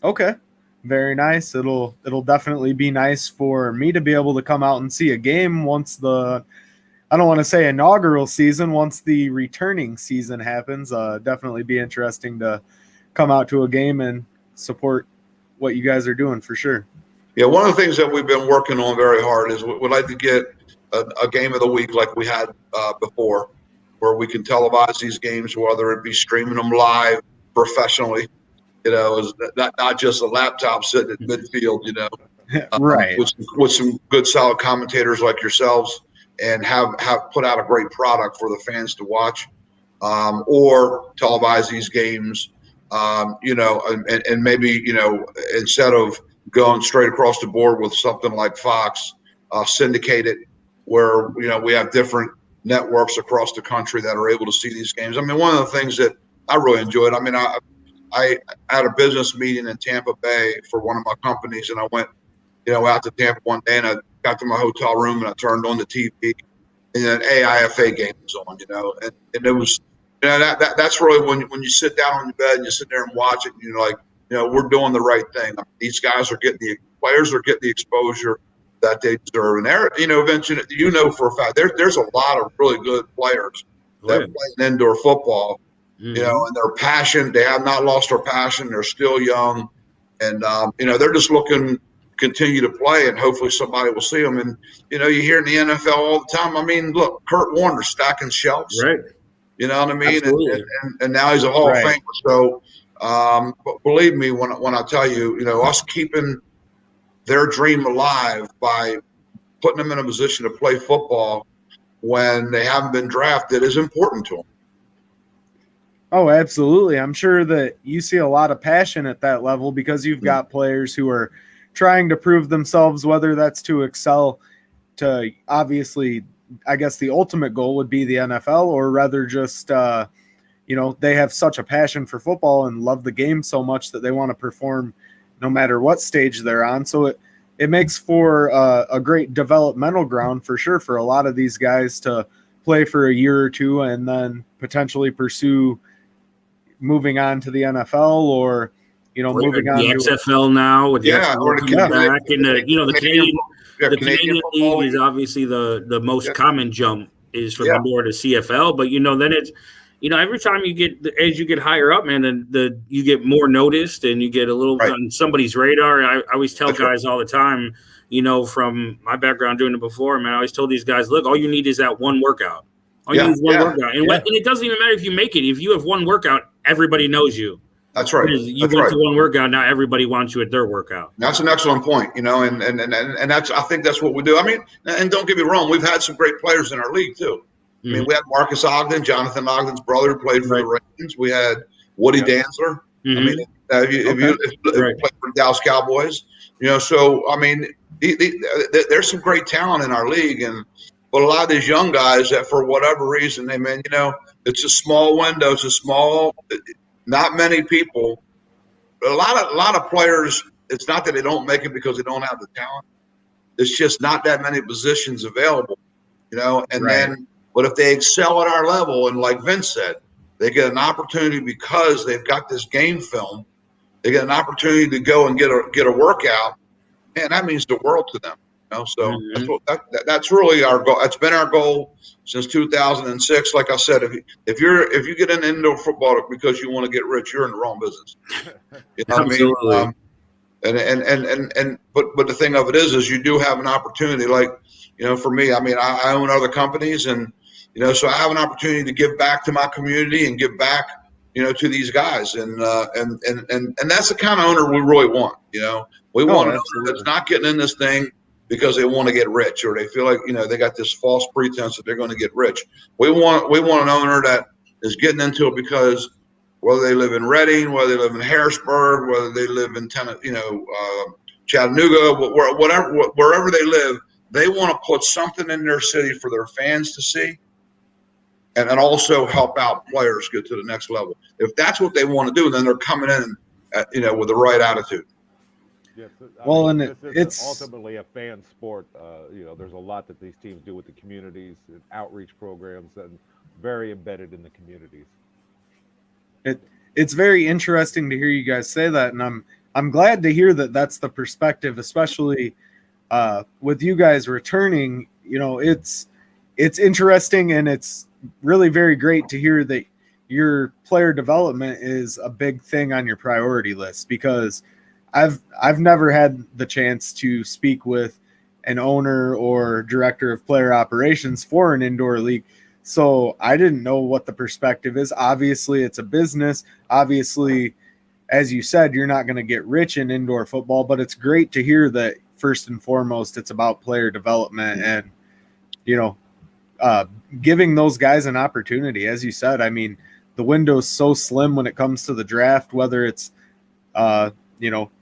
Okay. Very nice. It'll definitely be nice for me to be able to come out and see a game once I don't want to say inaugural season, once the returning season happens. Definitely be interesting to come out to a game and support what you guys are doing for sure. Yeah, one of the things that we've been working on very hard is we'd like to get a game of the week like we had before, where we can televise these games, whether it be streaming them live professionally is not just a laptop sitting at midfield, Right. with some good solid commentators like yourselves, and have put out a great product for the fans to watch, or televise these games, and maybe, instead of going straight across the board with something like Fox, syndicate it where, we have different networks across the country that are able to see these games. I mean, one of the things that I really enjoyed, I had a business meeting in Tampa Bay for one of my companies, and I went, out to Tampa one day, and I got to my hotel room and I turned on the TV, and an AIFA game was on, and it was, that's really when you sit down on your bed and you sit there and watch it, and you're like, we're doing the right thing. I mean, these guys are players are getting the exposure that they deserve. And they're, eventually, for a fact, there's a lot of really good players that play indoor football, and their passion, they have not lost their passion. They're still young, and, they're just looking to continue to play, and hopefully somebody will see them. And, you hear in the NFL all the time. I mean, look, Kurt Warner stacking shelves. Right. You know what I mean? Absolutely. And now he's a Hall of Famer. So, but believe me when I tell you, us keeping their dream alive by putting them in a position to play football when they haven't been drafted is important to them. Oh, absolutely. I'm sure that you see a lot of passion at that level because you've got players who are trying to prove themselves, whether that's to excel to, obviously, I guess the ultimate goal would be the NFL, or rather just, they have such a passion for football and love the game so much that they want to perform no matter what stage they're on. So it makes for a great developmental ground for sure for a lot of these guys to play for a year or two and then potentially pursue moving on to the NFL, or moving on the to XFL now with the XFL back, and the Canadian League is obviously the most common jump is from indoor to CFL, but then it's every time as you get higher up, man, and you get more noticed and you get a little on somebody's radar. I always tell guys all the time, from my background doing it before, man, I always told these guys, look, all you need is that one workout. All you need is one workout. And it doesn't even matter if you make it. If you have one workout, everybody knows you. That's right. You went to one workout, now everybody wants you at their workout. That's an excellent point, and that's, I think that's what we do. I mean, and don't get me wrong, we've had some great players in our league too. I mean, we had Marcus Ogden, Jonathan Ogden's brother, who played for the Ravens. We had Woody Dantzler. I mean, if you played for the Dallas Cowboys, so I mean, there's some great talent in our league, but a lot of these young guys that for whatever reason, it's a small window, it's a small, not many people. A lot of players, it's not that they don't make it because they don't have the talent. It's just not that many positions available, but if they excel at our level, and like Vince said, they get an opportunity because they've got this game film. They get an opportunity to go and get a workout, and that means the world to them. So that's really our goal. That's been our goal since 2006. Like I said, if you get into indoor football because you want to get rich, you're in the wrong business. You know what I mean? But the thing of it is you do have an opportunity. Like, for me, I mean, I own other companies, and so I have an opportunity to give back to my community and give back, to these guys, and that's the kind of owner we really want. We want an owner that's not getting in this thing because they want to get rich, or they feel like they got this false pretense that they're going to get rich. We want an owner that is getting into it because whether they live in Reading, whether they live in Harrisburg, whether they live in Chattanooga, wherever they live, they want to put something in their city for their fans to see, and also help out players get to the next level. If that's what they want to do, then they're coming in, with the right attitude. Yes, it's ultimately a fan sport. There's a lot that these teams do with the communities, and outreach programs, and very embedded in the communities. It's very interesting to hear you guys say that, and I'm glad to hear that that's the perspective, especially with you guys returning. It's interesting, and it's really very great to hear that your player development is a big thing on your priority list, because I've never had the chance to speak with an owner or director of player operations for an indoor league. So I didn't know what the perspective is. Obviously, it's a business. Obviously, as you said, you're not going to get rich in indoor football, but it's great to hear that first and foremost, it's about player development and, giving those guys an opportunity. As you said, I mean, the window's so slim when it comes to the draft, whether it's,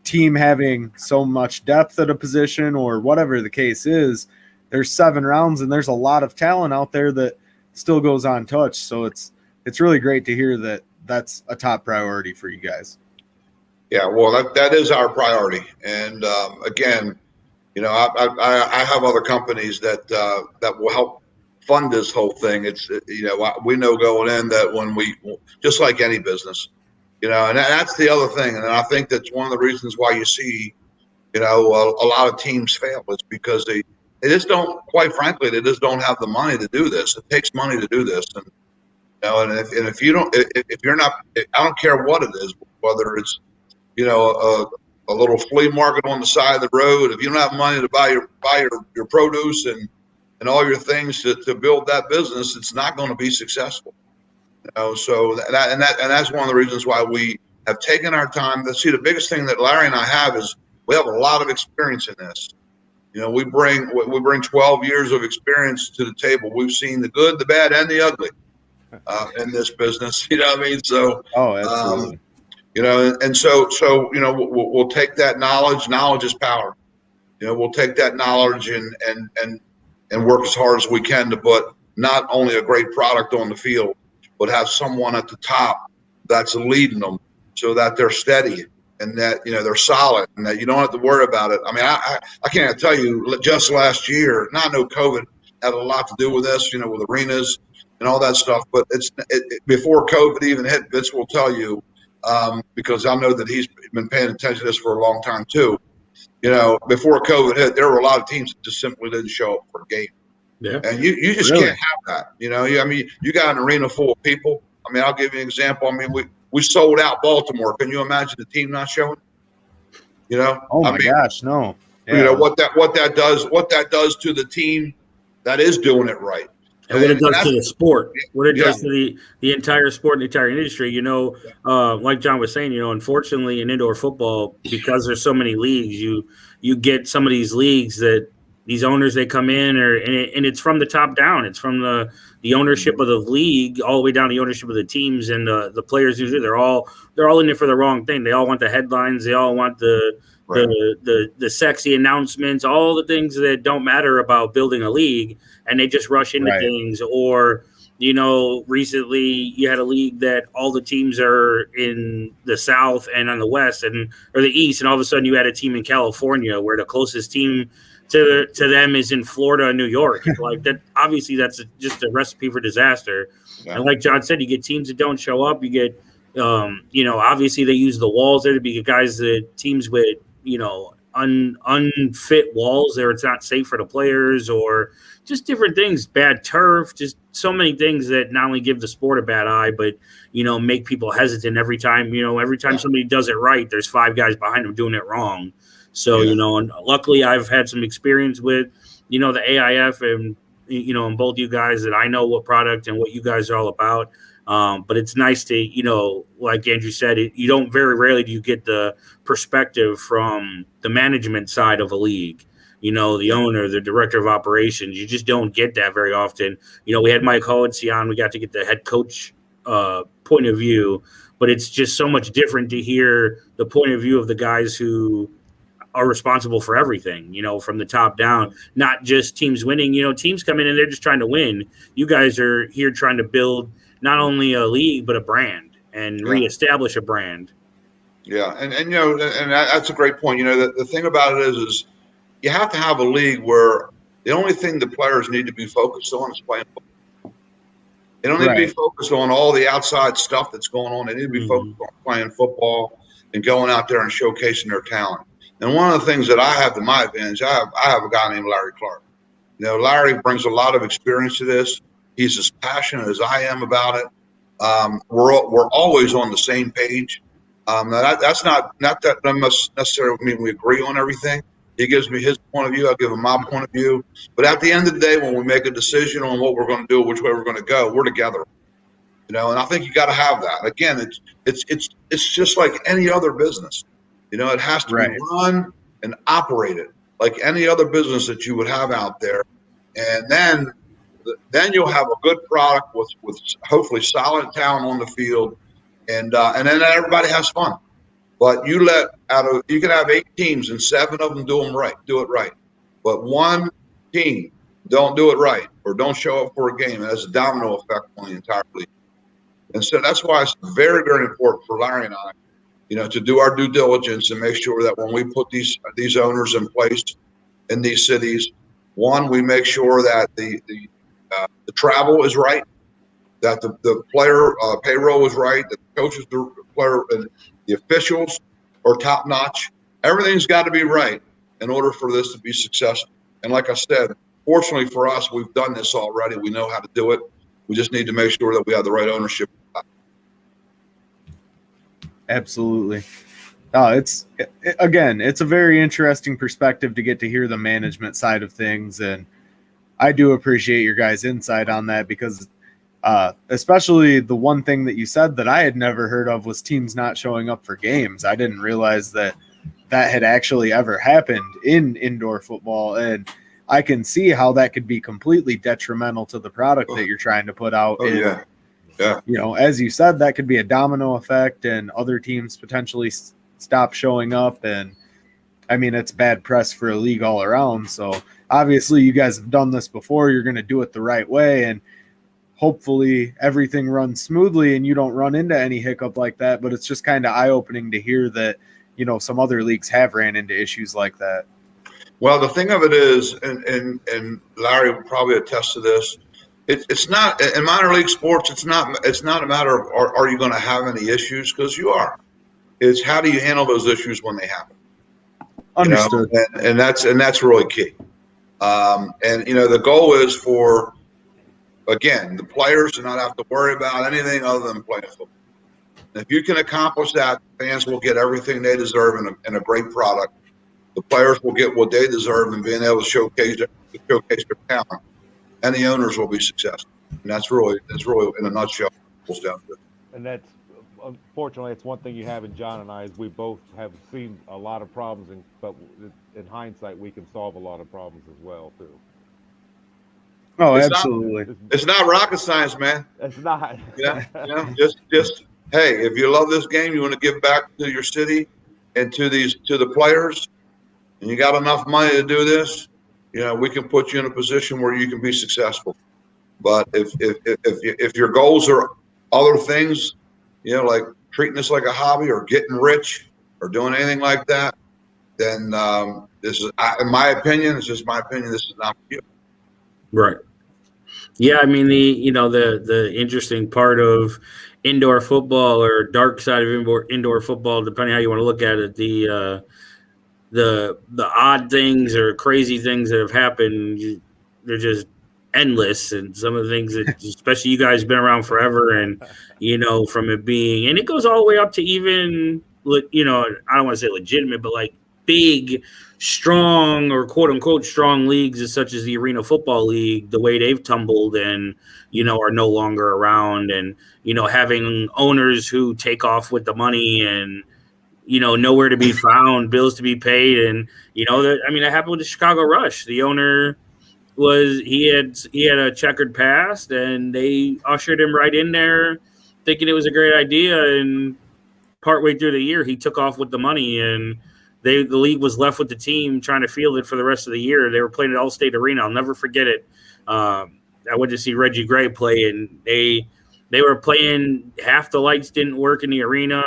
team having so much depth at a position or whatever the case is. There's 7 rounds and there's a lot of talent out there that still goes untouched. So it's really great to hear that that's a top priority for you guys. Yeah, well, that is our priority. And again, I have other companies that will help fund this whole thing. It's, we know going in that when we, just like any business, and that's the other thing. And I think that's one of the reasons why you see, a lot of teams fail. It's because they just don't, quite frankly, they just don't have the money to do this. It takes money to do this. And, if you don't, if you're not, I don't care what it is, whether it's, a little flea market on the side of the road. If you don't have money to buy your produce and all your things to build that business, it's not going to be successful. So that's one of the reasons why we have taken our time. See, the biggest thing that Larry and I have is we have a lot of experience in this. We bring 12 years of experience to the table. We've seen the good, the bad, and the ugly in this business. You know what I mean? So, absolutely. And so we'll take that knowledge. Knowledge is power. We'll take that knowledge and work as hard as we can to put not only a great product on the field, but have someone at the top that's leading them so that they're steady and that, they're solid and that you don't have to worry about it. I mean, I can't tell you, just last year, and I know COVID had a lot to do with this, with arenas and all that stuff, but before COVID even hit, Vince will tell you, because I know that he's been paying attention to this for a long time too. Before COVID hit, there were a lot of teams that just simply didn't show up for a game. Yeah. And you just can't have that. You got an arena full of people. I mean, I'll give you an example. I mean, we sold out Baltimore. Can you imagine the team not showing? Oh my gosh, no. Yeah. What that does to the team that is doing it right. And what it does to the sport, what it does to the entire sport and the entire industry, like John was saying, unfortunately in indoor football, because there's so many leagues, you get some of these leagues that these owners, they come in and it's from the top down. It's from the ownership of the league all the way down to the ownership of the teams and the players. Usually they're all in it for the wrong thing. They all want the headlines. They all want the sexy announcements, all the things that don't matter about building a league, and they just rush into things. Or, recently you had a league that all the teams are in the South and on the West or the East, and all of a sudden you had a team in California where the closest team to them is in Florida and New York. Like that, obviously that's just a recipe for disaster. Yeah. And like John said, you get teams that don't show up. You get, obviously they use the walls there to be teams with, unfit walls there. It's not safe for the players or just different things, bad turf, just so many things that not only give the sport a bad eye, but, make people hesitant every time, somebody does it right, there's 5 guys behind them doing it wrong. So, and luckily I've had some experience with, the AIF and, and both you guys that I know what product and what you guys are all about. But it's nice to, like Andrew said, you don't very rarely do you get the perspective from the management side of a league, the owner, the director of operations. You just don't get that very often. We had Mike Hohensie on. We got to get the head coach point of view, but it's just so much different to hear the point of view of the guys who are responsible for everything, from the top down, not just teams winning. Teams come in and they're just trying to win. You guys are here trying to build not only a league, but a brand and reestablish a brand. Yeah. And that's a great point. The thing about it is you have to have a league where the only thing the players need to be focused on is playing football. They don't need to be focused on all the outside stuff that's going on. They need to be focused on playing football and going out there and showcasing their talent. And one of the things that I have to my advantage, I have a guy named Larry Clark. Larry brings a lot of experience to this. He's as passionate as I am about it. We're always on the same page. That's not that must necessarily mean we agree on everything. He gives me his point of view. I give him my point of view. But at the end of the day, when we make a decision on what we're going to do, which way we're going to go, we're together. And I think you got to have that. Again, it's just like any other business. It has to be run and operated like any other business that you would have out there. And then you'll have a good product with hopefully solid talent on the field, and then everybody has fun. But you can have 8 teams and 7 of them do it right. But one team don't do it right or don't show up for a game, it has a domino effect on the entire league. And so that's why it's very, very important for Larry and I, to do our due diligence and make sure that when we put these owners in place in these cities, one, we make sure that the travel is right, that the player payroll is right, that the coaches, the player, and the officials are top notch. Everything's got to be right in order for this to be successful. And like I said, fortunately for us, we've done this already. We know how to do it. We just need to make sure that we have the right ownership. Absolutely. It's a very interesting perspective to get to hear the management side of things. And I do appreciate your guys' insight on that because especially the one thing that you said that I had never heard of was teams not showing up for games. I didn't realize that had actually ever happened in indoor football. And I can see how that could be completely detrimental to the product that you're trying to put out. Yeah. As you said, that could be a domino effect and other teams potentially stop showing up. And I mean, it's bad press for a league all around. So obviously you guys have done this before. You're going to do it the right way. And hopefully everything runs smoothly and you don't run into any hiccup like that. But it's just kind of eye-opening to hear that, some other leagues have ran into issues like that. Well, the thing of it is, and Larry will probably attest to this, it's not in minor league sports. It's not a matter of are you going to have any issues, because you are. It's how do you handle those issues when they happen. Understood. And that's really key. The goal is for, again, the players to not have to worry about anything other than playing football. And if you can accomplish that, fans will get everything they deserve in a great product. The players will get what they deserve in being able to showcase their talent, and the owners will be successful. And that's really in a nutshell what it boils down to. And that's, unfortunately, it's one thing you have in John and I is we both have seen a lot of problems, but in hindsight, we can solve a lot of problems as well too. Oh, absolutely. It's not rocket science, man. It's not. Just hey, if you love this game, you want to give back to your city and to the players, and you got enough money to do this, we can put you in a position where you can be successful. But if your goals are other things, like treating this like a hobby or getting rich or doing anything like that, then this is, in my opinion, this is not for you. Right. Yeah, I mean the interesting part of indoor football or dark side of indoor football, depending how you want to look at it, the odd things or crazy things that have happened, they're just endless. And some of the things that, especially you guys have been around forever, and from it being, and it goes all the way up to even I don't want to say legitimate, but like big, strong or quote unquote strong leagues such as the Arena Football League, the way they've tumbled and are no longer around, and having owners who take off with the money and nowhere to be found, bills to be paid, and that happened with the Chicago Rush. The owner he had a checkered past, and they ushered him right in there, thinking it was a great idea, and partway through the year, he took off with the money, and the league was left with the team trying to field it for the rest of the year. They were playing at Allstate Arena. I'll never forget it. I went to see Reggie Gray play, and they were playing. Half the lights didn't work in the arena.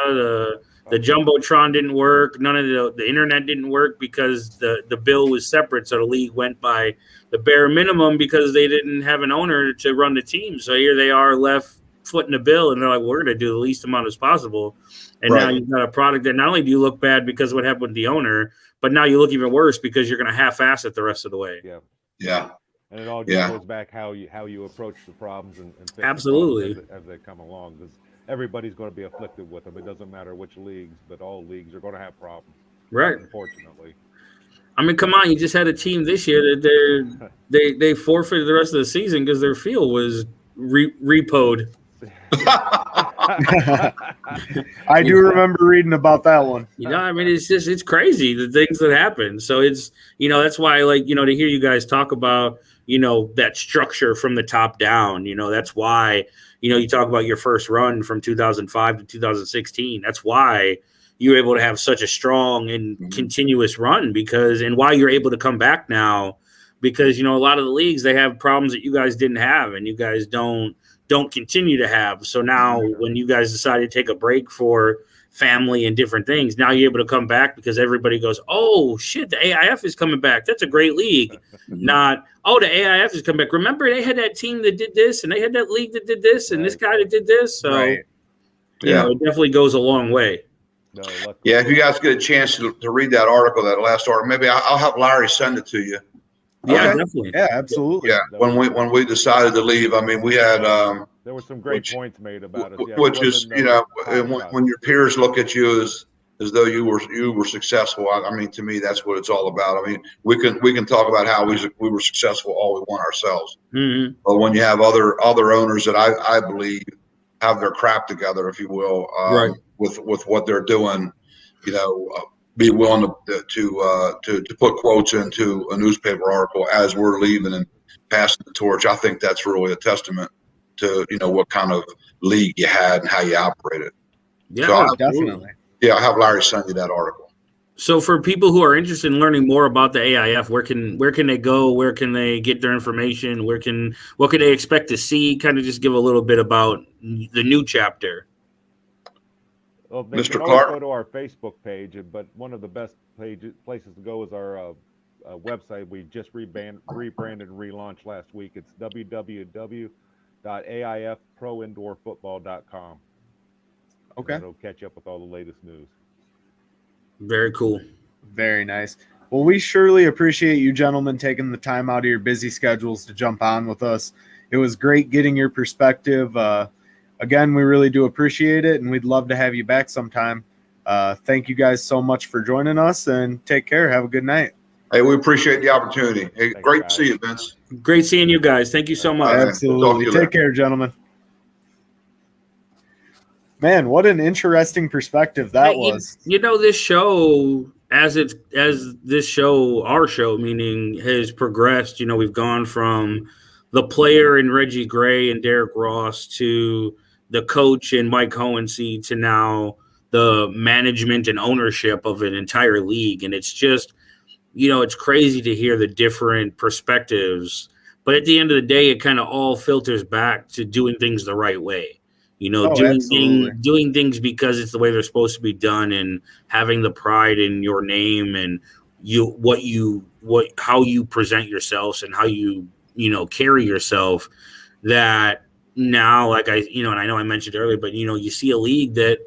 The Jumbotron didn't work. None of the internet didn't work because the bill was separate. So the league went by the bare minimum because they didn't have an owner to run the team. So here they are left footing the bill, and they're like, we're going to do the least amount as possible. And Now you've got a product that not only do you look bad because of what happened with the owner, but now you look even worse because you're going to half-ass it the rest of the way. Yeah. And it all just goes back how you approach the problems and fix absolutely the problems as they come along, because everybody's going to be afflicted with them. It doesn't matter which leagues, but all leagues are going to have problems. Right. Unfortunately. I mean, come on! You just had a team this year that they forfeited the rest of the season because their field was repoed. I do remember reading about that one. I mean, it's crazy the things that happen. So it's, that's why I like, to hear you guys talk about, that structure from the top down, that's why, you talk about your first run from 2005 to 2016. That's why you're able to have such a strong and continuous run and why you're able to come back now, because, a lot of the leagues, they have problems that you guys didn't have and you guys don't continue to have. So now when you guys decided to take a break for family and different things, now you're able to come back because everybody goes, oh shit, the AIF is coming back. That's a great league. Not, oh, the AIF is coming back. Remember they had that team that did this and they had that league that did this and this guy that did this. So, it definitely goes a long way. Yeah, if you guys get a chance to read that article, that last article, maybe I'll have Larry send it to you. Yeah, definitely. Yeah, absolutely. Yeah, when we decided to leave, I mean, we had there were some great points made about it. Yeah, which is, when your peers look at you as though you were successful. I mean, to me, that's what it's all about. I mean, we can talk about how we were successful all we want ourselves, but when you have other owners that I believe have their crap together, if you will, with what they're doing, be willing to put quotes into a newspaper article as we're leaving and passing the torch. I think that's really a testament to what kind of league you had and how you operated. Yeah, so definitely. I'll have Larry send you that article. So for people who are interested in learning more about the AIF, where can they go? Where can they get their information? What can they expect to see? Kind of just give a little bit about the new chapter. Well, they Mr. can Clark? go to our Facebook page, but one of the best places to go is our website. We just rebranded and relaunched last week. It's www.aifproindoorfootball.com. Okay. It'll catch up with all the latest news. Very cool. Very nice. Well, we surely appreciate you gentlemen taking the time out of your busy schedules to jump on with us. It was great getting your perspective. Again, we really do appreciate it, and we'd love to have you back sometime. Thank you guys so much for joining us, and take care. Have a good night. Hey, we appreciate the opportunity. Hey, Thanks, great guys. to see you, Vince. Great seeing you guys. Thank you so much. All right. Absolutely. Talk to you later. Take care, gentlemen. Man, what an interesting perspective that was. This show, our show, meaning, has progressed. We've gone from the player and Reggie Gray and Derek Ross to the coach and Mike Hohensee to now the management and ownership of an entire league. And it's just, it's crazy to hear the different perspectives. But at the end of the day, it kind of all filters back to doing things the right way. Doing things because it's the way they're supposed to be done, and having the pride in your name and how you present yourselves and how you carry yourself. That now, like and I know I mentioned earlier, but you see a league that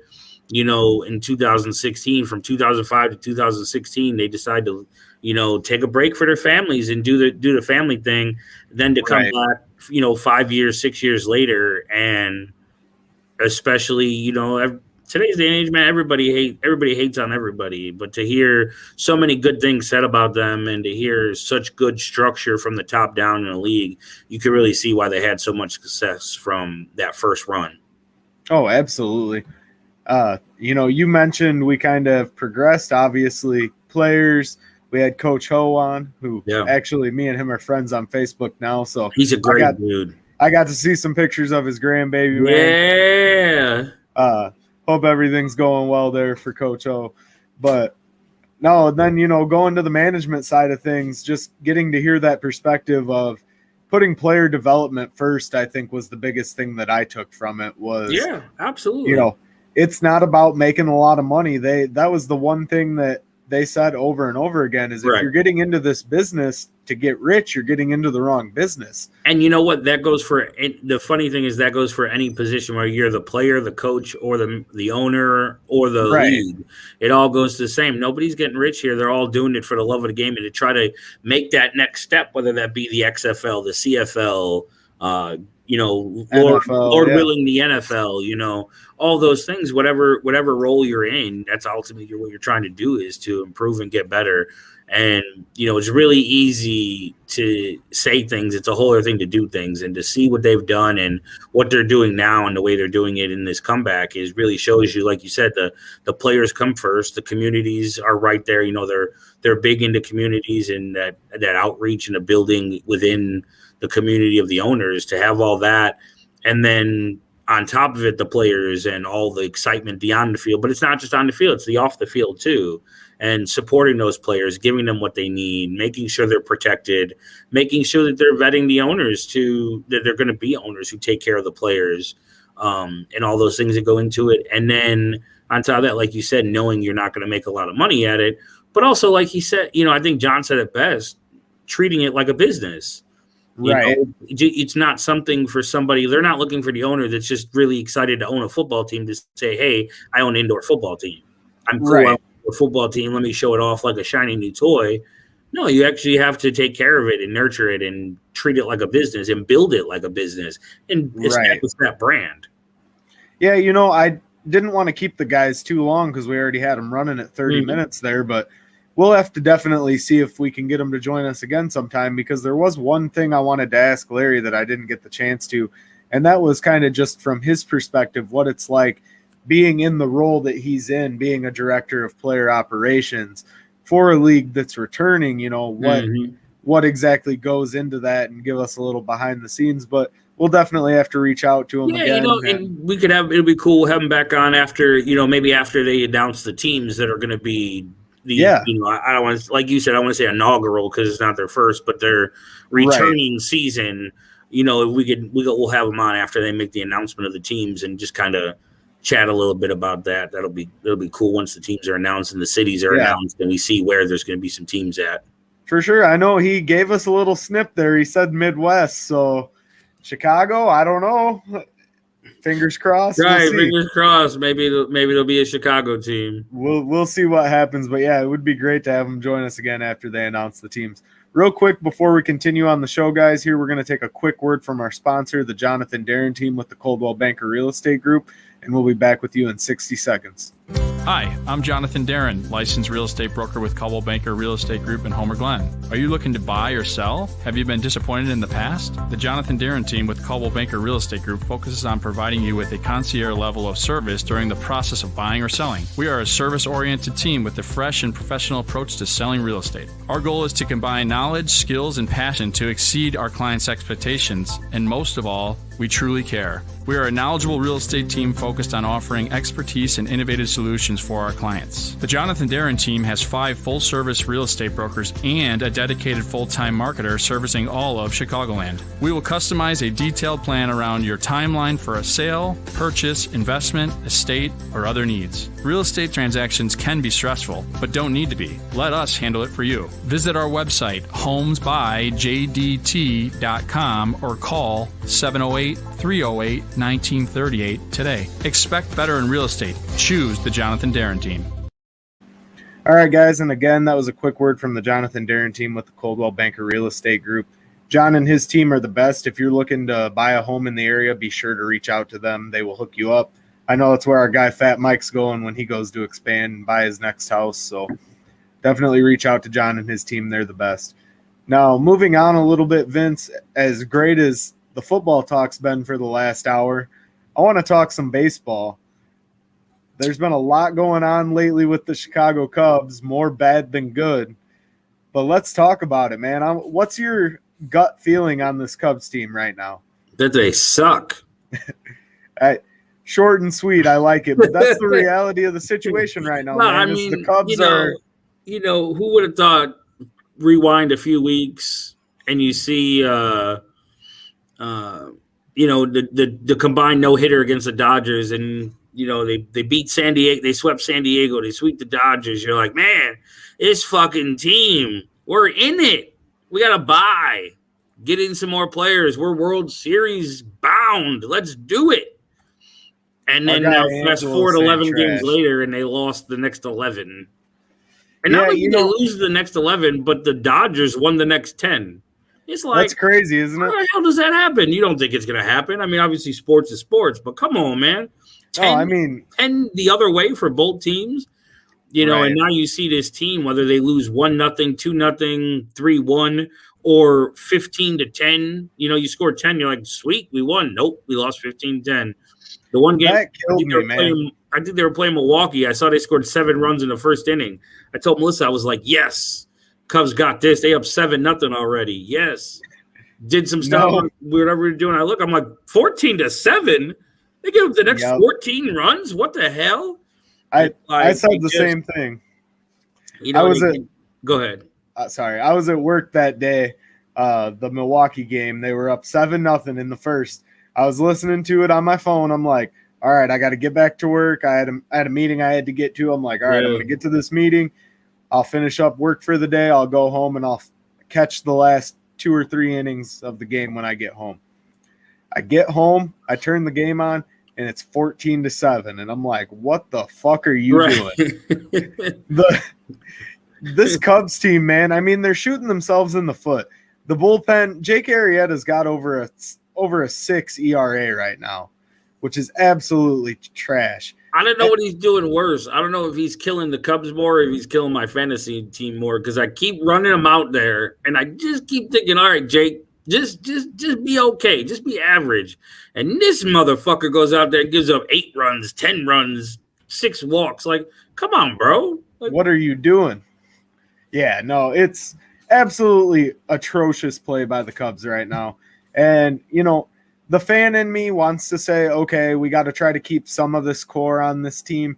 in 2016, from 2005 to 2016, they decide to take a break for their families and do the family thing, then to come back 5 years, 6 years later, and especially today's day and age, man, everybody hates on everybody, but to hear so many good things said about them and to hear such good structure from the top down in the league, you can really see why they had so much success from that first run. Oh, absolutely. You mentioned we kind of progressed, obviously, players. We had Coach Ho on, who actually me and him are friends on Facebook now. So he's a great dude. I got to see some pictures of his grandbaby. Man. Yeah. Hope everything's going well there for Coach O. But no, then, going to the management side of things, just getting to hear that perspective of putting player development first, I think was the biggest thing that I took from it was, yeah, absolutely. It's not about making a lot of money. That was the one thing that they said over and over again is if you're getting into this business to get rich, you're getting into the wrong business. And you know what? That goes for the funny thing is that goes for any position where you're the player, the coach, or the owner, or the league. It all goes to the same. Nobody's getting rich here. They're all doing it for the love of the game and to try to make that next step, whether that be the XFL, the CFL, Lord willing, the NFL, all those things, whatever role you're in, that's ultimately what you're trying to do is to improve and get better. And, it's really easy to say things. It's a whole other thing to do things, and to see what they've done and what they're doing now and the way they're doing it in this comeback is really shows you, like you said, the players come first. The communities are right there. They're big into communities and that outreach and the building within the community of the owners to have all that. And then on top of it, the players and all the excitement beyond the field. But it's not just on the field, it's the off the field too. And supporting those players, giving them what they need, making sure they're protected, making sure that they're vetting the owners that they're going to be owners who take care of the players, and all those things that go into it. And then on top of that, like you said, knowing you're not going to make a lot of money at it, but also, like he said, I think John said it best, treating it like a business. Right. It's not something for somebody. They're not looking for the owner that's just really excited to own a football team to say, hey, I own an indoor football team. I'm cool. Right. I own a football team. Let me show it off like a shiny new toy. No, you actually have to take care of it and nurture it and treat it like a business and build it like a business and establish that brand. Yeah, I didn't want to keep the guys too long because we already had them running at 30 minutes there, but we'll have to definitely see if we can get them to join us again sometime, because there was one thing I wanted to ask Larry that I didn't get the chance to, and that was kind of just from his perspective, what it's like being in the role that he's in, being a director of player operations for a league that's returning, what exactly goes into that, and give us a little behind the scenes. But we'll definitely have to reach out to him again. And we could it'll be cool having him back on after, maybe after they announce the teams that are going to be I don't want to, like you said, I want to say inaugural because it's not their first, but their returning season. We'll have them on after they make the announcement of the teams and just kind of chat a little bit about that. It'll be cool once the teams are announced and the cities are announced and we see where there's going to be some teams at. For sure. I know he gave us a little snip there. He said Midwest, so Chicago, I don't know. Fingers crossed. Right, fingers crossed. Maybe there'll be a Chicago team. We'll see what happens. But yeah, it would be great to have them join us again after they announce the teams. Real quick before we continue on the show, guys, here we're going to take a quick word from our sponsor, the Jonathan Darren team with the Coldwell Banker Real Estate Group, and we'll be back with you in 60 seconds. Hi, I'm Jonathan Darren, licensed real estate broker with Coldwell Banker Real Estate Group in Homer Glen. Are you looking to buy or sell? Have you been disappointed in the past? The Jonathan Darren team with Coldwell Banker Real Estate Group focuses on providing you with a concierge level of service during the process of buying or selling. We are a service-oriented team with a fresh and professional approach to selling real estate. Our goal is to combine knowledge, skills, and passion to exceed our clients' expectations, and most of all, we truly care. We are a knowledgeable real estate team focused on offering expertise and innovative solutions for our clients. The Jonathan Darren team has 5 full-service real estate brokers and a dedicated full-time marketer servicing all of Chicagoland. We will customize a detailed plan around your timeline for a sale, purchase, investment, estate, or other needs. Real estate transactions can be stressful, but don't need to be. Let us handle it for you. Visit our website, homesbyjdt.com, or call 708-308-1938 today. Expect better in real estate. Choose the Jonathan Darren team. All right, guys, and again, that was a quick word from the Jonathan Darren team with the Coldwell Banker Real Estate Group. John and his team are the best. If you're looking to buy a home in the area, be sure to reach out to them. They will hook you up. I know that's where our guy Fat Mike's going when he goes to expand and buy his next house, so definitely reach out to John and his team. They're the best. Now, moving on a little bit, Vince, as great as the football talk's been for the last hour, I want to talk some baseball. There's been a lot going on lately with the Chicago Cubs, more bad than good. But let's talk about it, man. What's your gut feeling on this Cubs team right now? That they suck. Short and sweet, I like it. But that's the reality of the situation right now, man. I mean, the Cubs are... who would have thought rewind a few weeks and you see the combined no-hitter against the Dodgers, and they beat San Diego, they swept San Diego, they sweep the Dodgers. You're like, man, this fucking team, we're in it. We gotta buy, get in some more players. We're World Series bound. Let's do it. And then now fast forward 11 games later, and they lost the next 11. And not only did they lose the next 11, but the Dodgers won the next 10. It's like, that's crazy, isn't it? How the hell does that happen? You don't think it's going to happen? I mean, obviously, sports is sports, but come on, man. 10 the other way for both teams. You know, Right. and now you see this team, whether they lose 1-0, 2-0, 3-1, or 15-10. You know, you score 10, you're like, sweet, we won. Nope, we lost 15-10. The one game That killed me, man. I think they were playing Milwaukee. I saw they scored 7 runs in the first inning. I told Melissa, I was like, yes, Cubs got this. They up 7-0 already. Yes. Did some stuff, whatever we're doing. I'm like, 14-7? They give up the next 14 runs? What the hell? I said the same thing. You know, go ahead. Sorry, I was at work that day. The Milwaukee game, they were up 7-0 in the first. I was listening to it on my phone. I'm like, all right, I got to get back to work. I had a meeting I had to get to. I'm like, all right, I'm going to get to this meeting. I'll finish up work for the day. I'll go home and I'll catch the last 2 or 3 innings of the game when I get home. I get home, I turn the game on, and it's 14-7. And I'm like, what the fuck are you doing? This Cubs team, man, I mean, they're shooting themselves in the foot. The bullpen, Jake Arrieta's got over a 6 ERA right now, which is absolutely trash. I don't know what he's doing worse. I don't know if he's killing the Cubs more or if he's killing my fantasy team more, because I keep running him out there, and I just keep thinking, all right, Jake, just be okay. Just be average. And this motherfucker goes out there and gives up 8 runs, 10 runs, 6 walks. Like, come on, bro. Like, what are you doing? Yeah, no, it's absolutely atrocious play by the Cubs right now. And, you know, the fan in me wants to say, okay, we got to try to keep some of this core on this team.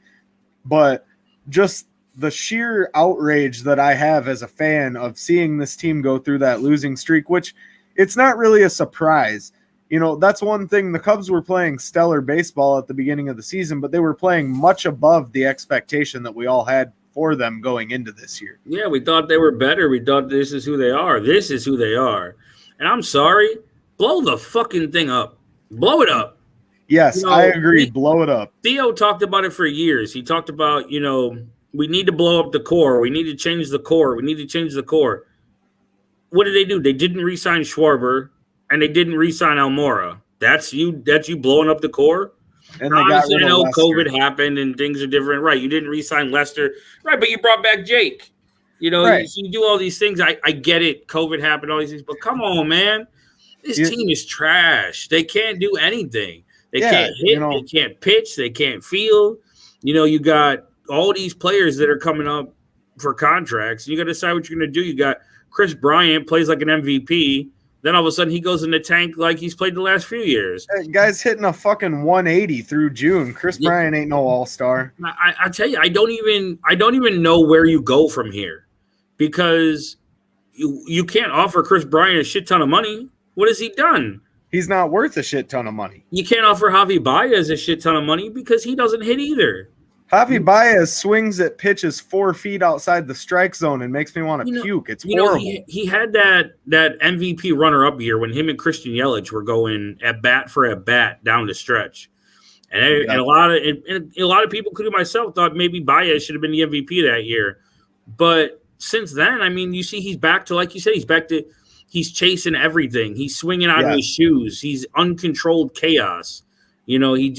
But just the sheer outrage that I have as a fan of seeing this team go through that losing streak, which it's not really a surprise. You know, that's one thing. The Cubs were playing stellar baseball at the beginning of the season, but they were playing much above the expectation that we all had for them going into this year. Yeah, we thought they were better. We thought this is who they are. This is who they are. And I'm sorry, blow the fucking thing up. Blow it up. Yes, you know, I agree. Blow it up. Theo talked about it for years. He talked about, you know, we need to blow up the core. We need to change the core. We need to change the core. What did they do? They didn't re-sign Schwarber, and they didn't re-sign Almora. That's you blowing up the core? And they got rid of know Lester. COVID happened and things are different. Right, you didn't re-sign Lester. Right, but you brought back Jake. You know, right. you do all these things. I get it. COVID happened, all these things. But come on, man. This team is trash. They can't do anything. They can't hit. You know, they can't pitch. They can't field. You know, you got all these players that are coming up for contracts. You got to decide what you're going to do. You got Chris Bryant plays like an MVP. Then all of a sudden he goes in the tank like he's played the last few years. That guy's hitting a fucking 180 through June. Chris Bryant ain't no all-star. I tell you, I don't even know where you go from here, because you can't offer Chris Bryant a shit ton of money. What has he done? He's not worth a shit ton of money. You can't offer Javi Baez a shit ton of money because he doesn't hit either. Javi Baez swings at pitches 4 feet outside the strike zone and makes me want to puke. It's horrible. He had that MVP runner-up year when him and Christian Yelich were going at bat for at bat down the stretch, and a lot of people, including myself, thought maybe Baez should have been the MVP that year. But since then, I mean, you see, he's back to, like you said, he's chasing everything. He's swinging out of his shoes. He's uncontrolled chaos. You know, he's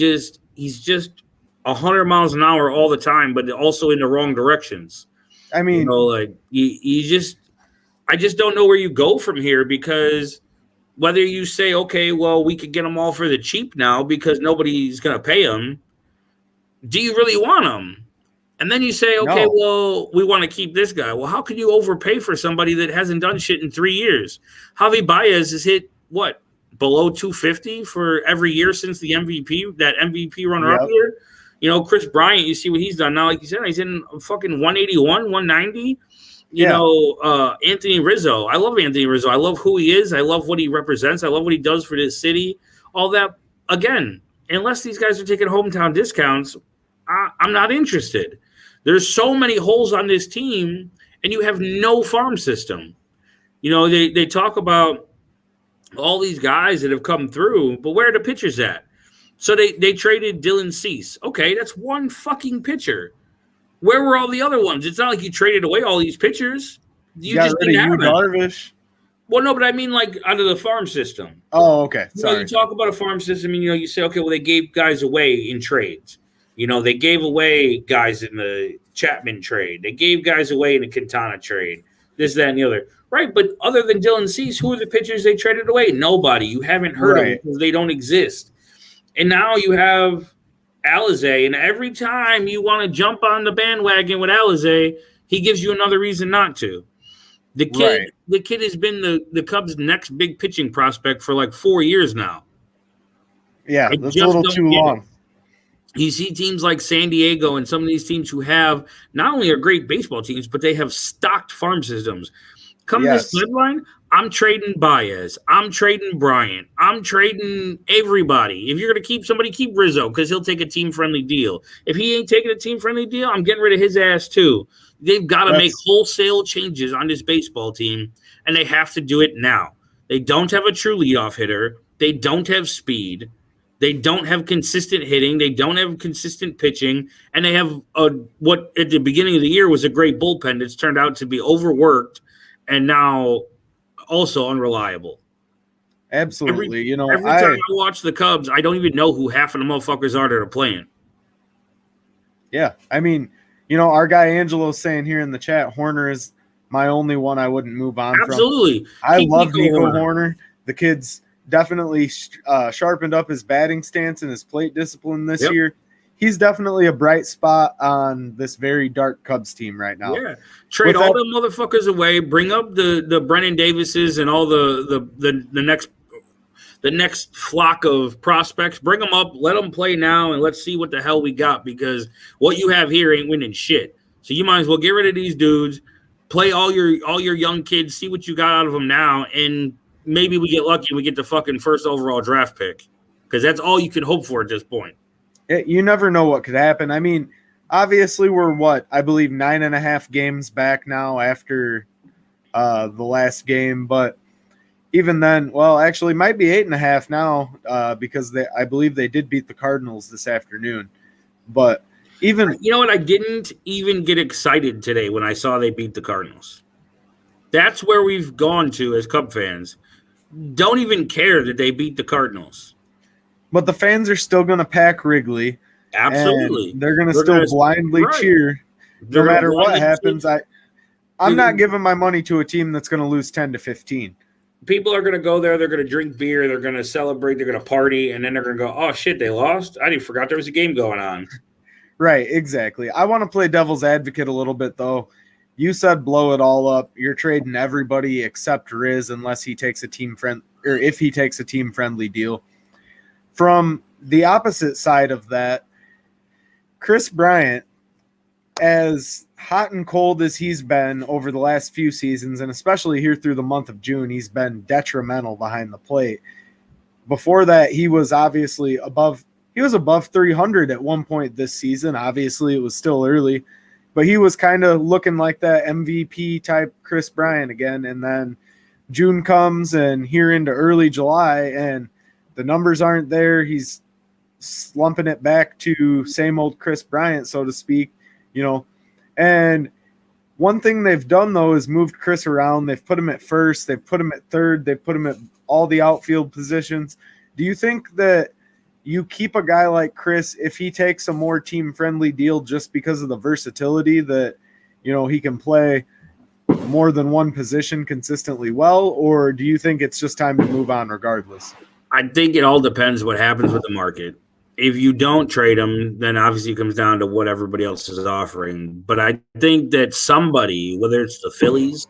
just 100 miles an hour all the time, but also in the wrong directions. I mean, you know, like I just don't know where you go from here, because whether you say, okay, well, we could get them all for the cheap now because nobody's going to pay them. Do you really want them? And then you say, okay, well, we want to keep this guy. Well, how can you overpay for somebody that hasn't done shit in 3 years? Javi Baez has hit what, below 250 for every year since the MVP, that MVP runner-up year. You know, Chris Bryant, you see what he's done now. Like you said, he's in fucking 181, 190. You know, Anthony Rizzo. I love Anthony Rizzo. I love who he is. I love what he represents. I love what he does for this city. All that. Again, unless these guys are taking hometown discounts, I'm not interested. There's so many holes on this team, and you have no farm system. You know, they talk about all these guys that have come through, but where are the pitchers at? So they traded Dylan Cease. Okay, that's one fucking pitcher. Where were all the other ones? It's not like you traded away all these pitchers. You got just rid didn't of have Darvish. Well, no, but I mean like out of the farm system. Oh, okay. Sorry. You know, you talk about a farm system, and you say, okay, well, they gave guys away in trades. You know, they gave away guys in the Chapman trade. They gave guys away in the Quintana trade. This, that, and the other. Right, but other than Dylan Cease, who are the pitchers they traded away? Nobody. You haven't heard of them because they don't exist. And now you have Alizé, and every time you want to jump on the bandwagon with Alizé, he gives you another reason not to. The kid has been the Cubs' next big pitching prospect for like 4 years now. Yeah, that's a little too long. You see teams like San Diego and some of these teams who have not only are great baseball teams, but they have stocked farm systems. Come this deadline, I'm trading Baez. I'm trading Bryant. I'm trading everybody. If you're going to keep somebody, keep Rizzo because he'll take a team-friendly deal. If he ain't taking a team-friendly deal, I'm getting rid of his ass too. They've got to make wholesale changes on this baseball team, and they have to do it now. They don't have a true leadoff hitter. They don't have speed. They don't have consistent hitting. They don't have consistent pitching. And they have what at the beginning of the year was a great bullpen that's turned out to be overworked and now also unreliable. Absolutely. Every time I watch the Cubs, I don't even know who half of the motherfuckers are that are playing. Yeah. I mean, our guy Angelo's saying here in the chat, Horner is my only one I wouldn't move on from. Absolutely. I love Nico Horner. The kid's definitely sharpened up his batting stance and his plate discipline this year. He's definitely a bright spot on this very dark Cubs team right now. Yeah, trade all the motherfuckers away. Bring up the Brennan Davises and all the next flock of prospects. Bring them up. Let them play now, and let's see what the hell we got. Because what you have here ain't winning shit. So you might as well get rid of these dudes. Play all your young kids. See what you got out of them now, and maybe we get lucky and we get the fucking first overall draft pick. Because that's all you can hope for at this point. You never know what could happen. I mean, obviously we're I believe 9.5 games back now after the last game, but even then, well, actually might be 8.5 now because I believe they did beat the Cardinals this afternoon. But even you know what, I didn't even get excited today when I saw they beat the Cardinals. That's where we've gone to as Cub fans. Don't even care that they beat the Cardinals. But the fans are still going to pack Wrigley. Absolutely. They're going to still blindly cheer no matter what happens. I'm not giving my money to a team that's going to lose 10-15. People are going to go there. They're going to drink beer. They're going to celebrate. They're going to party. And then they're going to go, oh, shit, they lost? I forgot there was a game going on. Right, exactly. I want to play devil's advocate a little bit, though. You said blow it all up. You're trading everybody except Riz unless he takes a if he takes a team-friendly deal. From the opposite side of that, Chris Bryant, as hot and cold as he's been over the last few seasons, and especially here through the month of June, he's been detrimental behind the plate. Before that, he was obviously above 300 at one point this season. Obviously, it was still early, but he was kind of looking like that MVP type Chris Bryant again. And then June comes and here into early July, and the numbers aren't there. He's slumping it back to same old Chris Bryant, so to speak, And one thing they've done, though, is moved Chris around. They've put him at first. They've put him at third. They've put him at all the outfield positions. Do you think that you keep a guy like Chris if he takes a more team-friendly deal just because of the versatility that, he can play more than one position consistently well, or do you think it's just time to move on regardless? I think it all depends what happens with the market. If you don't trade him, then obviously it comes down to what everybody else is offering. But I think that somebody, whether it's the Phillies,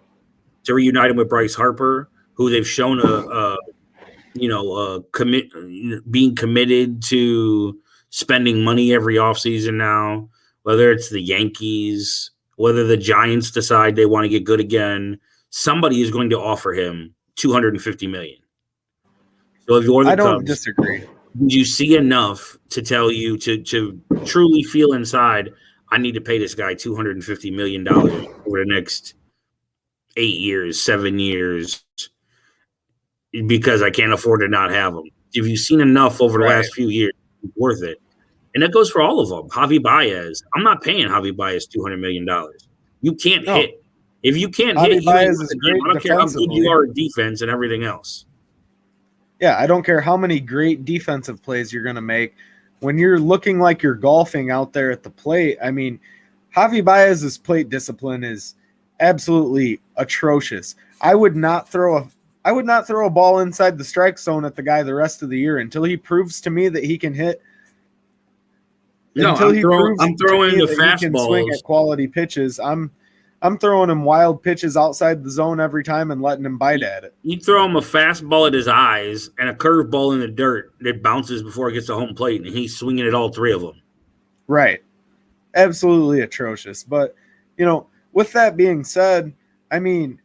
to reunite him with Bryce Harper, who they've shown being committed to spending money every offseason now, whether it's the Yankees, whether the Giants decide they want to get good again, somebody is going to offer him $250 million. So if you're the I don't Cubs, disagree. Did you see enough to tell you to truly feel inside, I need to pay this guy $250 million over the next 8 years, 7 years, because I can't afford to not have him? If you've seen enough over the last few years, it's worth it. And that goes for all of them. Javi Baez. I'm not paying Javi Baez $200 million. You can't hit. If you can't hit, I don't care how good you are at defense and everything else. Yeah, I don't care how many great defensive plays you're going to make. When you're looking like you're golfing out there at the plate, I mean, Javi Baez's plate discipline is absolutely atrocious. I would not throw a ball inside the strike zone at the guy the rest of the year until he proves to me that he can hit. No, Until I'm throwing the fastballs. Swing at quality pitches. I'm throwing him wild pitches outside the zone every time and letting him bite at it. You throw him a fastball at his eyes and a curveball in the dirt that bounces before it gets to home plate, and he's swinging at all three of them. Right. Absolutely atrocious. But, with that being said, I mean,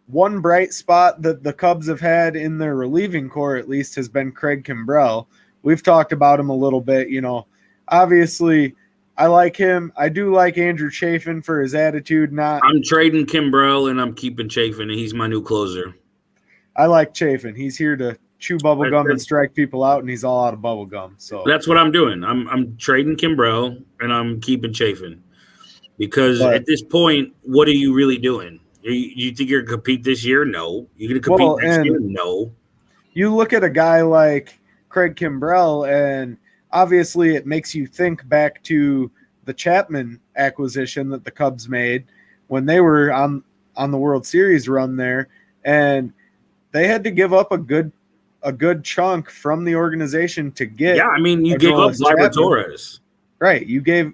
one bright spot that the Cubs have had in their relieving core, at least, has been Craig Kimbrell. We've talked about him a little bit. Obviously, I like him. I do like Andrew Chafin for his attitude. I'm trading Kimbrell, and I'm keeping Chafin, and he's my new closer. I like Chafin. He's here to chew bubble gum and strike people out, and he's all out of bubble gum. So that's what I'm doing. I'm trading Kimbrell, and I'm keeping Chafin. Because at this point, what are you really doing? You think you're going to compete this year? No. You're going to compete next year? No. You look at a guy like Craig Kimbrell, and obviously it makes you think back to the Chapman acquisition that the Cubs made when they were on the World Series run there, and they had to give up a good chunk from the organization to get. Yeah, I mean, you gave up Gleyber Torres. Right. You gave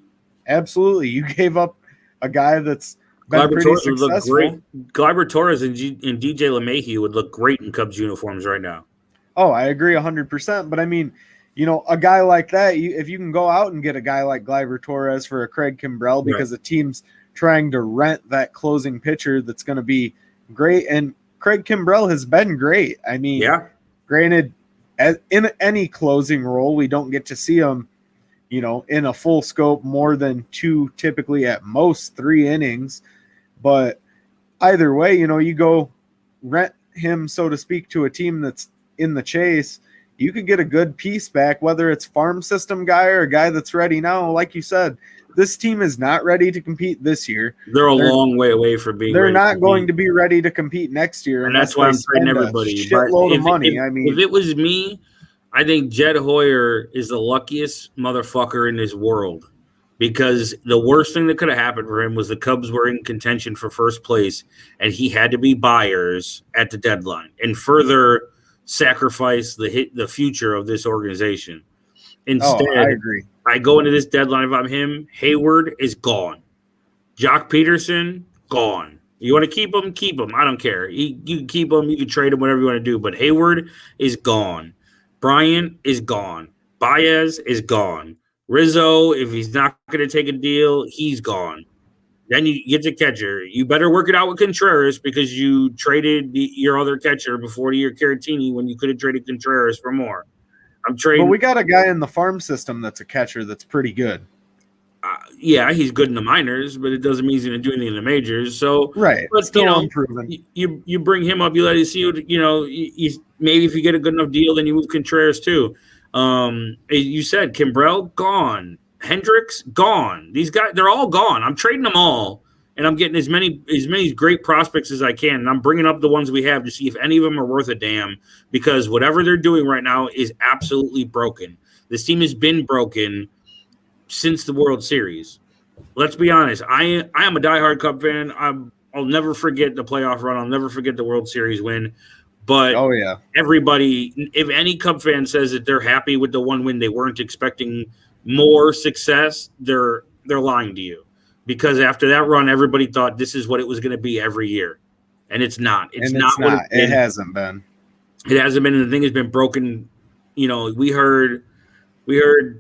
up a guy that's been pretty successful. Gleyber Torres and DJ LeMahieu would look great in Cubs uniforms right now. Oh, I agree 100%. But I mean, a guy like that, if you can go out and get a guy like Gleyber Torres for a Craig Kimbrell because the team's trying to rent that closing pitcher that's going to be great. And Craig Kimbrell has been great. I mean, granted, in any closing role, we don't get to see him, in a full scope more than 2, typically at most 3 innings. But either way, you go rent him, so to speak, to a team that's in the chase. You could get a good piece back, whether it's farm system guy or a guy that's ready now. Like you said, this team is not ready to compete this year. They're a long way away from being. They're not going to be ready to compete next year, and that's why I'm trading everybody. Shitload of money. I mean, if it was me, I think Jed Hoyer is the luckiest motherfucker in this world, because the worst thing that could have happened for him was the Cubs were in contention for first place, and he had to be buyers at the deadline and further sacrifice the future of this organization. Instead, I agree. I go into this deadline. If I'm him, Hayward is gone. Jock Peterson, gone. You want to keep him? Keep him. I don't care. You can keep him. You can trade him, whatever you want to do. But Hayward is gone. Bryant is gone. Baez is gone. Rizzo, if he's not going to take a deal, he's gone. Then you get the catcher. You better work it out with Contreras because you traded your other catcher before to your Caratini when you could have traded Contreras for more. I'm trading. But we got a guy in the farm system that's a catcher that's pretty good. Yeah, he's good in the minors, but it doesn't mean he's going to do anything in the majors. So, right, but still unproven. You bring him up, you let him see what maybe if you get a good enough deal, then you move Contreras too. You said Kimbrell gone, Hendricks gone. These guys, they're all gone. I'm trading them all, and I'm getting as many great prospects as I can, and I'm bringing up the ones we have to see if any of them are worth a damn. Because whatever they're doing right now is absolutely broken. This team has been broken since the World Series. Let's be honest. I am a diehard Cub fan. I'll never forget the playoff run. I'll never forget the World Series win. But everybody, if any Cub fan says that they're happy with the one win, they weren't expecting more success, they're lying to you. Because after that run, everybody thought this is what it was going to be every year. And it's not. It's not. It hasn't been. It hasn't been. And the thing has been broken. We heard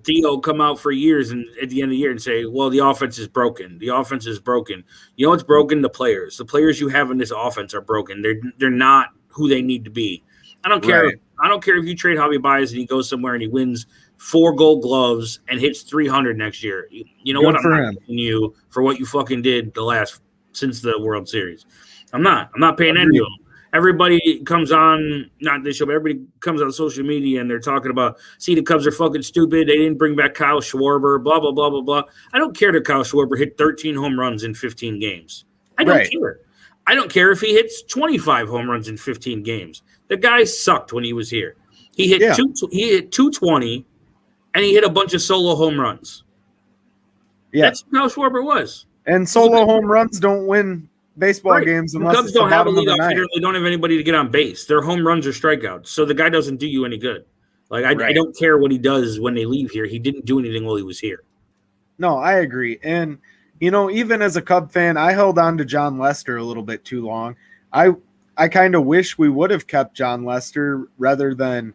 Theo come out for years and at the end of the year and say, well, the offense is broken. The offense is broken. You know what's broken? The players. The players you have in this offense are broken. They're not who they need to be. I don't care. Right. I don't care if you trade Javi Baez and he goes somewhere and he wins 4 Gold Gloves and hits 300 next year. You know what? I'm not paying you for what you fucking did since the World Series. I'm not paying any of them. Everybody comes on, not this show, but everybody comes on social media and they're talking about, see, the Cubs are fucking stupid. They didn't bring back Kyle Schwarber, blah, blah, blah, blah, blah. I don't care that Kyle Schwarber hit 13 home runs in 15 games. I don't care. I don't care if he hits 25 home runs in 15 games. The guy sucked when he was here. He hit 220, and he hit a bunch of solo home runs. Yeah, That's how Schwarber was. and solo home runs don't win baseball games The unless Cubs it's the don't have a bottom of the leadoff hitter. ninth. They don't have anybody to get on base. Their home runs are strikeouts. So the guy doesn't do you any good. Like, I Right. don't care what he does when they leave here. He didn't do anything while he was here. No, I agree. And, you know, even as a Cub fan, I held on to John Lester a little bit too long. I kind of wish we would have kept John Lester rather than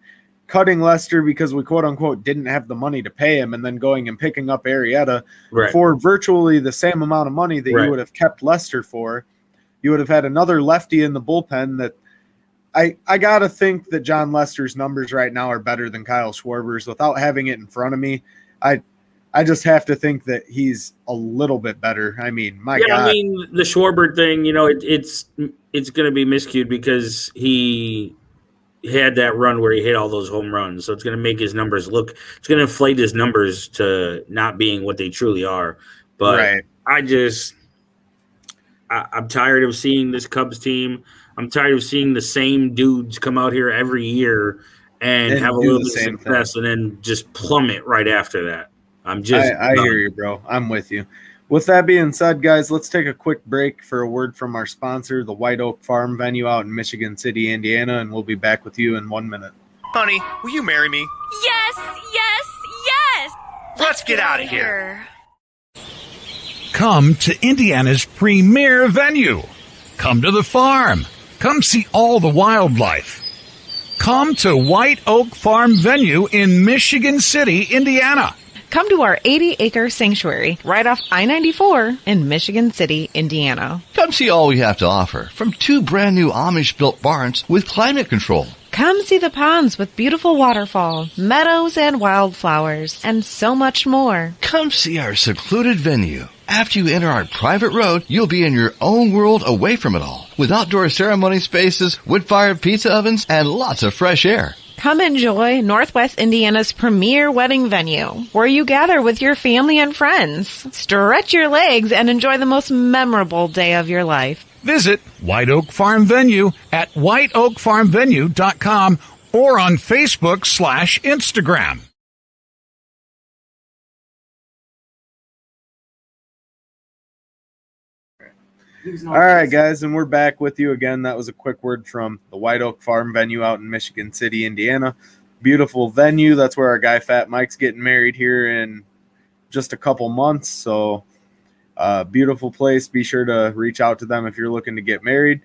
cutting Lester because we quote unquote didn't have the money to pay him and then going and picking up Arrieta for virtually the same amount of money that you would have kept Lester for. You would have had another lefty in the bullpen that I got to think that John Lester's numbers right now are better than Kyle Schwarber's. Without having it in front of me, I just have to think that he's a little bit better. I mean, my God. I mean, the Schwarber thing, you know, it's going to be miscued because he had that run where he hit all those home runs. So it's going to make his numbers look – it's going to inflate his numbers to not being what they truly are. But I'm tired of seeing this Cubs team. I'm tired of seeing the same dudes come out here every year and have a little bit of success and then just plummet right after that. I hear you, bro. I'm with you. With that being said, guys, let's take a quick break for a word from our sponsor, the White Oak Farm venue out in Michigan City, Indiana, and we'll be back with you in 1 minute. Honey, will you marry me? Yes, yes, yes! Let's get out of here. Come to Indiana's premier venue. Come to the farm. Come see all the wildlife. Come to White Oak Farm Venue in Michigan City, Indiana. Come to our 80-acre sanctuary right off I-94 in Michigan City, Indiana. Come see all we have to offer from 2 brand new Amish-built barns with climate control. Come see the ponds with beautiful waterfall, meadows and wildflowers, and so much more. Come see our secluded venue. After you enter our private road, you'll be in your own world away from it all, with outdoor ceremony spaces, wood-fired pizza ovens, and lots of fresh air. Come enjoy Northwest Indiana's premier wedding venue, where you gather with your family and friends. Stretch your legs and enjoy the most memorable day of your life. Visit White Oak Farm Venue at whiteoakfarmvenue.com or on Facebook/Instagram. All right, guys, and we're back with you again. That was a quick word from the White Oak Farm venue out in Michigan City, Indiana. Beautiful venue. That's where our guy Fat Mike's getting married here in just a couple months. So, beautiful place. Be sure to reach out to them if you're looking to get married.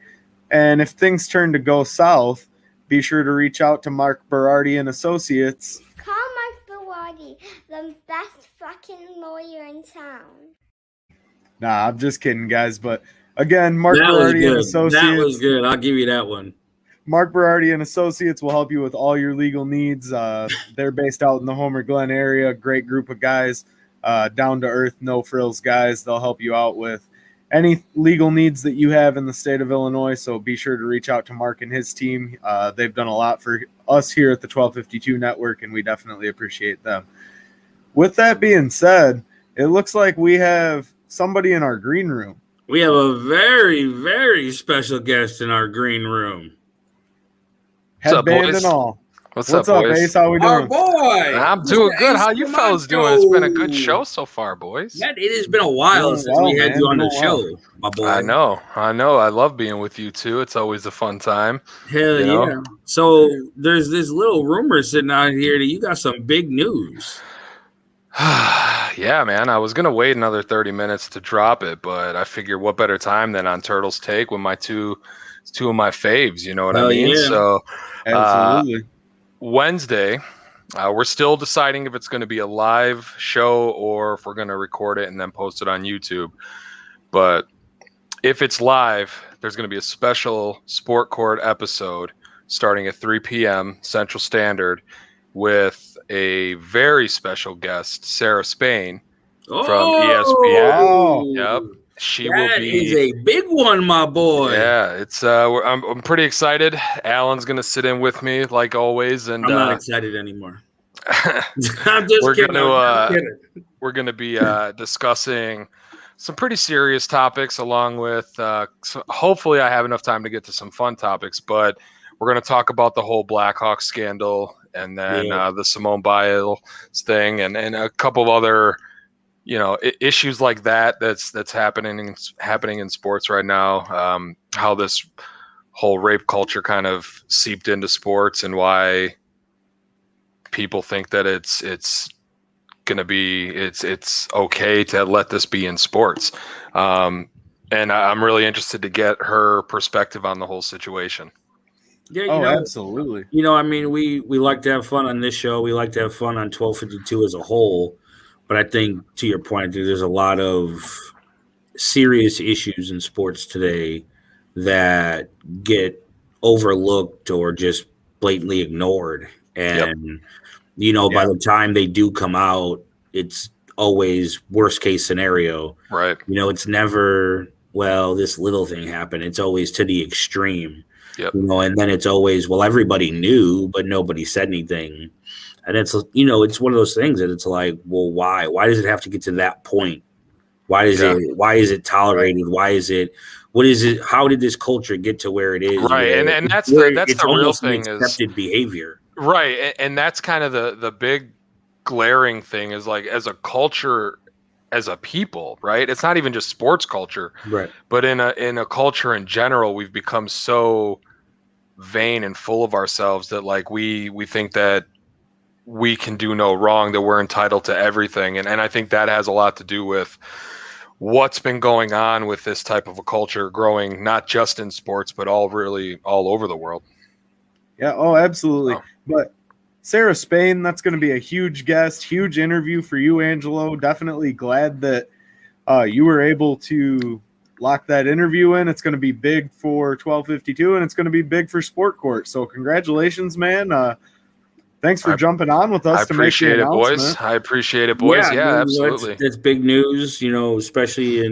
And if things turn to go south, be sure to reach out to Mark Berardi and Associates. Call Mark Berardi, the best fucking lawyer in town. Nah, I'm just kidding, guys. But again, Mark Berardi and Associates. That was good. I'll give you that one. Mark Berardi and Associates will help you with all your legal needs. They're based out in the Homer Glen area. Great group of guys, down to earth, no frills guys. They'll help you out with any legal needs that you have in the state of Illinois. So be sure to reach out to Mark and his team. They've done a lot for us here at the 1252 Network, and we definitely appreciate them. With that being said, it looks like we have somebody in our green room. We have a very, very special guest in our green room. Headband and all. What's up, boys? Ace? How we doing? Our boy. I'm doing good. How you fellas doing? It's been a good show so far, boys. Yeah, it has been a while since we had you on the show, my boy. I know. I love being with you too. It's always a fun time. Hell yeah. So there's this little rumor sitting out here that you got some big news. Yeah, man. I was gonna wait another 30 minutes to drop it, but I figured what better time than on Turtles Take with my two of my faves. You know what I mean? Yeah. So, absolutely. Wednesday, we're still deciding if it's going to be a live show or if we're going to record it and then post it on YouTube. But if it's live, there's going to be a special Sport Court episode starting at 3 p.m. Central Standard with a very special guest, Sarah Spain from ESPN. Oh, yep. She will be. That is a big one, my boy. Yeah, it's. I'm pretty excited. Alan's gonna sit in with me like always, and I'm not excited anymore. I'm just kidding. We're gonna be discussing some pretty serious topics, along with. Hopefully, I have enough time to get to some fun topics, but we're gonna talk about the whole Blackhawks scandal, and then the Simone Biles thing, and a couple of other issues like that's happening in sports right now. How this whole rape culture kind of seeped into sports, and why people think that it's okay to let this be in sports. And I'm really interested to get her perspective on the whole situation. Yeah, absolutely. I mean, we like to have fun on this show. We like to have fun on 1252 as a whole. But I think, to your point, there's a lot of serious issues in sports today that get overlooked or just blatantly ignored. And, by the time they do come out, it's always worst case scenario. Right. It's never, well, this little thing happened. It's always to the extreme. Yep. And then it's always, well, everybody knew, but nobody said anything. And it's, it's one of those things that it's like, well, why? Why does it have to get to that point? Why is it tolerated? Why is it, what is it? How did this culture get to where it is? Right. And that's the real thing, is accepted behavior. Right. And that's kind of the big glaring thing, is like, as a culture, as a people, right? It's not even just sports culture, right? But in a culture in general, we've become so vain and full of ourselves that like we think that we can do no wrong, that we're entitled to everything. And I think that has a lot to do with what's been going on with this type of a culture growing, not just in sports, but all over the world. Yeah. Oh, absolutely. But Sarah Spain, that's going to be a huge guest, huge interview for you, Angelo. Definitely glad that you were able to lock that interview in. It's going to be big for 1252, and it's going to be big for Sport Court. So congratulations, man. Thanks for jumping on with us to make the announcement. I appreciate it, boys. Yeah, absolutely. It's big news, especially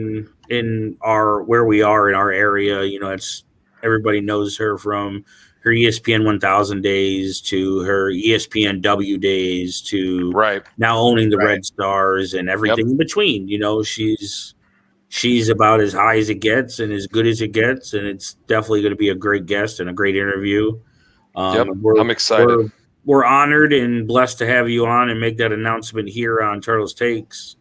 in where we are in our area. It's everybody knows her from her ESPN 1000 days to her ESPN W days to now owning the Red Stars and everything in between. She's about as high as it gets and as good as it gets, and it's definitely going to be a great guest and a great interview. I'm excited. We're honored and blessed to have you on and make that announcement here on Turtles Takes.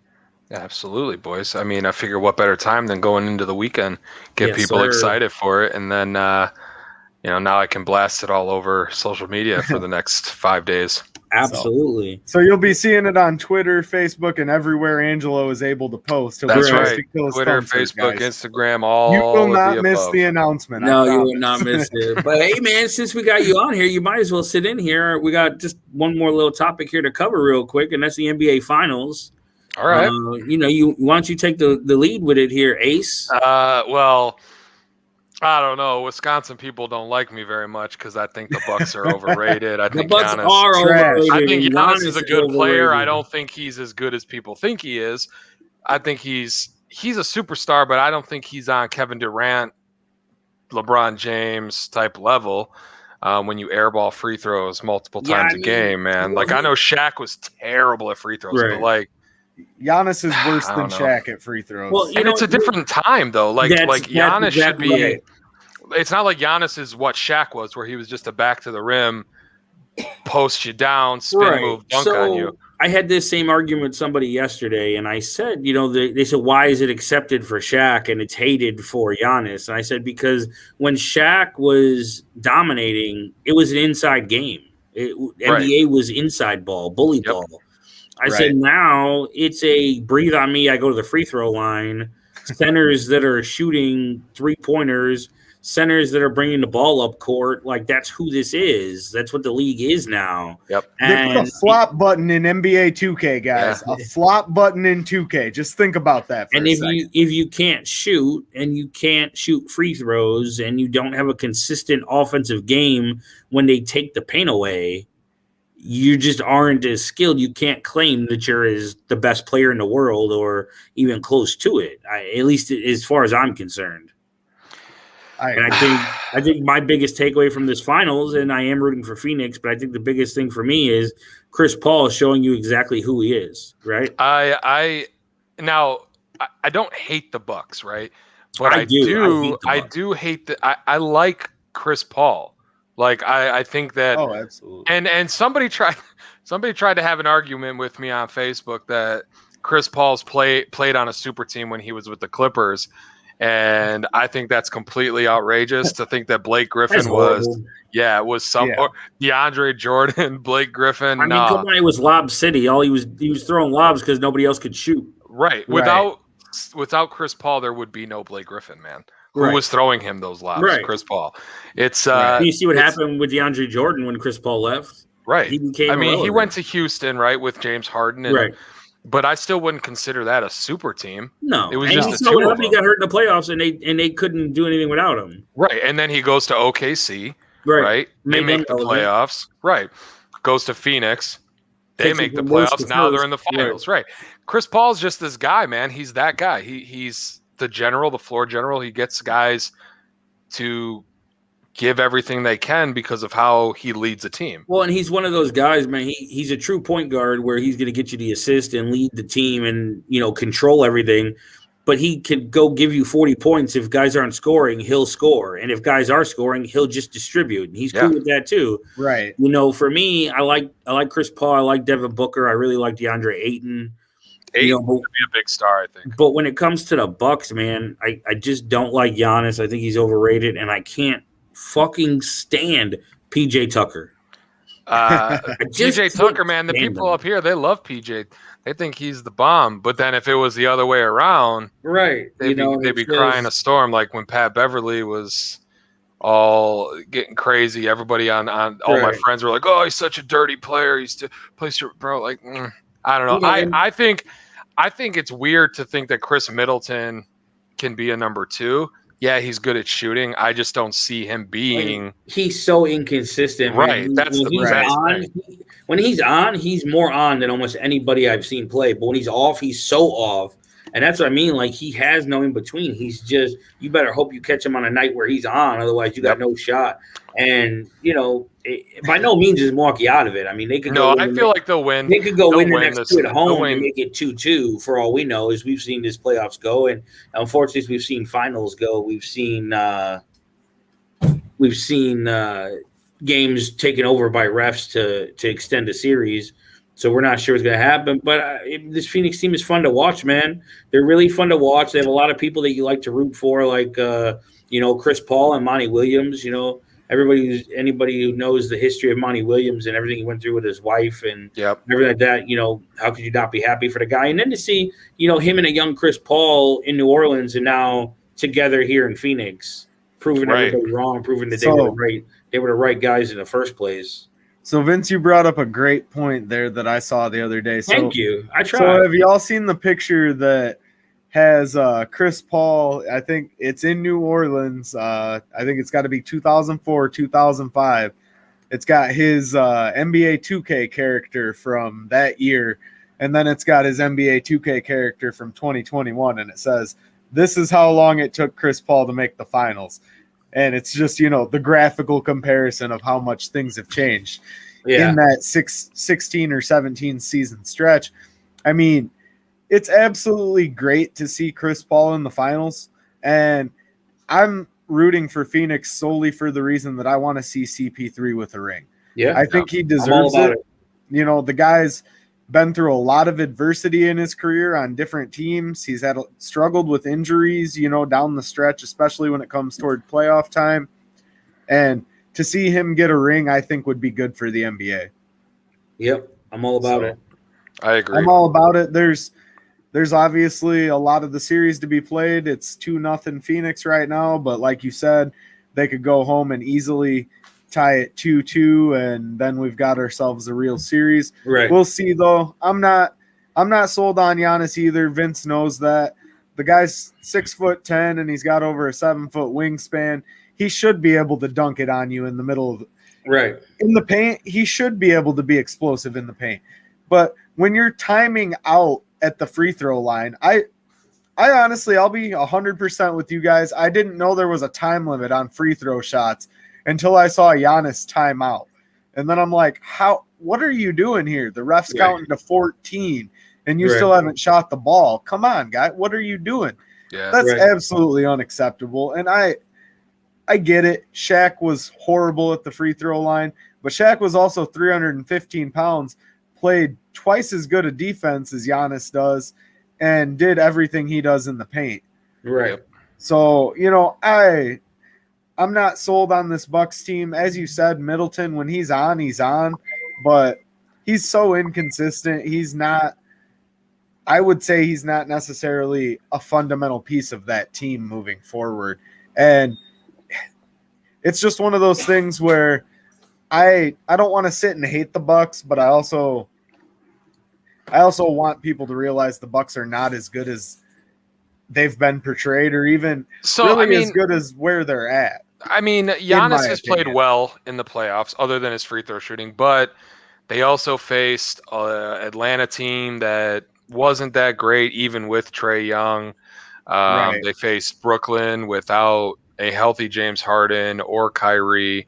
Absolutely, boys. I mean, I figure what better time than going into the weekend, get people excited for it, and then now I can blast it all over social media for the next 5 days. Absolutely. So you'll be seeing it on Twitter, Facebook, and everywhere Angelo is able to post. That's right. Twitter, Facebook, Instagram, all. You will not miss the announcement. No, you will not miss it. But hey, man, since we got you on here, you might as well sit in here. We got just one more little topic here to cover real quick, and that's the NBA Finals. All right. Why don't you take the lead with it here, Ace? Well, I don't know. Wisconsin people don't like me very much because I think the Bucks are overrated. I think Bucks are overrated. I think Giannis is a good player. I don't think he's as good as people think he is. I think he's a superstar, but I don't think he's on Kevin Durant, LeBron James type level. When you airball free throws multiple times a game, man. Like, I know Shaq was terrible at free throws, but like, Giannis is worse than Shaq at free throws. Well, and it's a different time though. Like Giannis should be. Right. It's not like Giannis is what Shaq was, where he was just a back to the rim, post you down, spin move, dunk on you. I had this same argument with somebody yesterday, and I said, they said, why is it accepted for Shaq and it's hated for Giannis? And I said, because when Shaq was dominating, it was an inside game. NBA was inside ball, bully ball. I said, now it's a breathe on me. I go to the free throw line. Centers that are shooting 3-pointers, centers that are bringing the ball up court. Like, that's who this is. That's what the league is now. Yep. And they put a flop button in NBA 2K, guys. Yeah. A flop button in 2K. Just think about that. If you can't shoot and you can't shoot free throws and you don't have a consistent offensive game when they take the paint away, you just aren't as skilled. You can't claim that you're the best player in the world or even close to it. At least as far as I'm concerned. I think my biggest takeaway from this finals, and I am rooting for Phoenix, but I think the biggest thing for me is Chris Paul showing you exactly who he is, right? I don't hate the Bucks, right? But I do hate I like Chris Paul. Like I think that absolutely. And somebody tried to have an argument with me on Facebook that Chris Paul's played on a super team when he was with the Clippers. And I think that's completely outrageous to think that Blake Griffin was or DeAndre Jordan, Blake Griffin. I mean, come on, it was Lob City. All he was throwing lobs because nobody else could shoot. Right. Without Chris Paul, there would be no Blake Griffin, man. Who was throwing him those lobs? Right. Chris Paul. It's you see what happened with DeAndre Jordan when Chris Paul left. Right. He became he went to Houston, right, with James Harden, and, but I still wouldn't consider that a super team. No, it was and just the two of them. He got hurt in the playoffs, and they couldn't do anything without him. Right, and then he goes to OKC. Right, they make the playoffs. Right, goes to Phoenix. They make the playoffs. Now they're in the finals. Right. Chris Paul's just this guy, man. He's that guy. He's the general, the floor general. He gets guys to give everything they can because of how he leads a team. Well, and he's one of those guys, man. He's a true point guard where he's going to get you the assist and lead the team and, control everything. But he can go give you 40 points. If guys aren't scoring, he'll score. And if guys are scoring, he'll just distribute. And he's cool with that too. Right. For me, I like Chris Paul. I like Devin Booker. I really like DeAndre Ayton. Ayton would be a big star, I think. But when it comes to the Bucks, man, I just don't like Giannis. I think he's overrated, and I can't fucking stand PJ Tucker. PJ Tucker, man, the people up here, they love PJ. They think he's the bomb. But then if it was the other way around, right, they'd be crying a storm. Like when Pat Beverly was all getting crazy, everybody on all my friends were like, "Oh, he's such a dirty player. He's to plays your bro." Like, I don't know. I think it's weird to think that Chris Middleton can be a number 2. Yeah, he's good at shooting. I just don't see him being. He's so inconsistent. Right. That's the thing. When he's on, he's more on than almost anybody I've seen play. But when he's off, he's so off. And that's what I mean. Like, he has no in between. He's just, you better hope you catch him on a night where he's on. Otherwise, you got no shot. And, by no means is Milwaukee out of it. I mean, they could go. I feel like they'll win. They could go win the next two at home and make it 2-2 for all we know, as we've seen this playoffs go. And unfortunately, we've seen finals go. We've seen games taken over by refs to extend a series. So we're not sure what's going to happen. But this Phoenix team is fun to watch, man. They're really fun to watch. They have a lot of people that you like to root for, like, Chris Paul and Monty Williams. Anybody who knows the history of Monty Williams and everything he went through with his wife and everything like that, how could you not be happy for the guy? And then to see, him and a young Chris Paul in New Orleans and now together here in Phoenix, proving everybody wrong, proving that they were the right guys in the first place. So, Vince, you brought up a great point there that I saw the other day. So, thank you. I tried. So, have you all seen the picture that has Chris Paul? I think it's in New Orleans. I think it's got to be 2004, 2005. It's got his NBA 2K character from that year, and then it's got his NBA 2K character from 2021, and it says, "This is how long it took Chris Paul to make the finals." And it's just, the graphical comparison of how much things have changed in that 16 or 17 season stretch. I mean, it's absolutely great to see Chris Paul in the finals. And I'm rooting for Phoenix solely for the reason that I want to see CP3 with a ring. Yeah, I think he deserves it. The guy's been through a lot of adversity in his career on different teams. He's struggled with injuries, down the stretch, especially when it comes toward playoff time. And to see him get a ring, I think would be good for the NBA. Yep, I'm all about it. I agree. I'm all about it. There's obviously a lot of the series to be played. It's 2-0 Phoenix right now, but like you said, they could go home and easily tie it 2-2, and then we've got ourselves a real series. Right. We'll see though. I'm not sold on Giannis either. Vince knows that. The guy's 6'10" and he's got over a 7-foot wingspan. He should be able to dunk it on you in the middle of in the paint. He should be able to be explosive in the paint. But when you're timing out at the free throw line, I honestly, I'll be 100% with you guys. I didn't know there was a time limit on free throw shots until I saw Giannis timeout. And then I'm like, what are you doing here? The ref's counting to 14 and you still haven't shot the ball. Come on, guy. What are you doing? Yeah, that's absolutely unacceptable. And I get it. Shaq was horrible at the free throw line, but Shaq was also 315 pounds, played twice as good a defense as Giannis does and did everything he does in the paint. Right. So, I'm not sold on this Bucks team. As you said, Middleton, when he's on, but he's so inconsistent. I would say he's not necessarily a fundamental piece of that team moving forward. And it's just one of those things where I don't want to sit and hate the Bucks, but I also want people to realize the Bucks are not as good as they've been portrayed, or even as good as where they're at. I mean, Giannis has played well in the playoffs, other than his free throw shooting, but they also faced an Atlanta team that wasn't that great, even with Trae Young. Right. They faced Brooklyn without a healthy James Harden or Kyrie.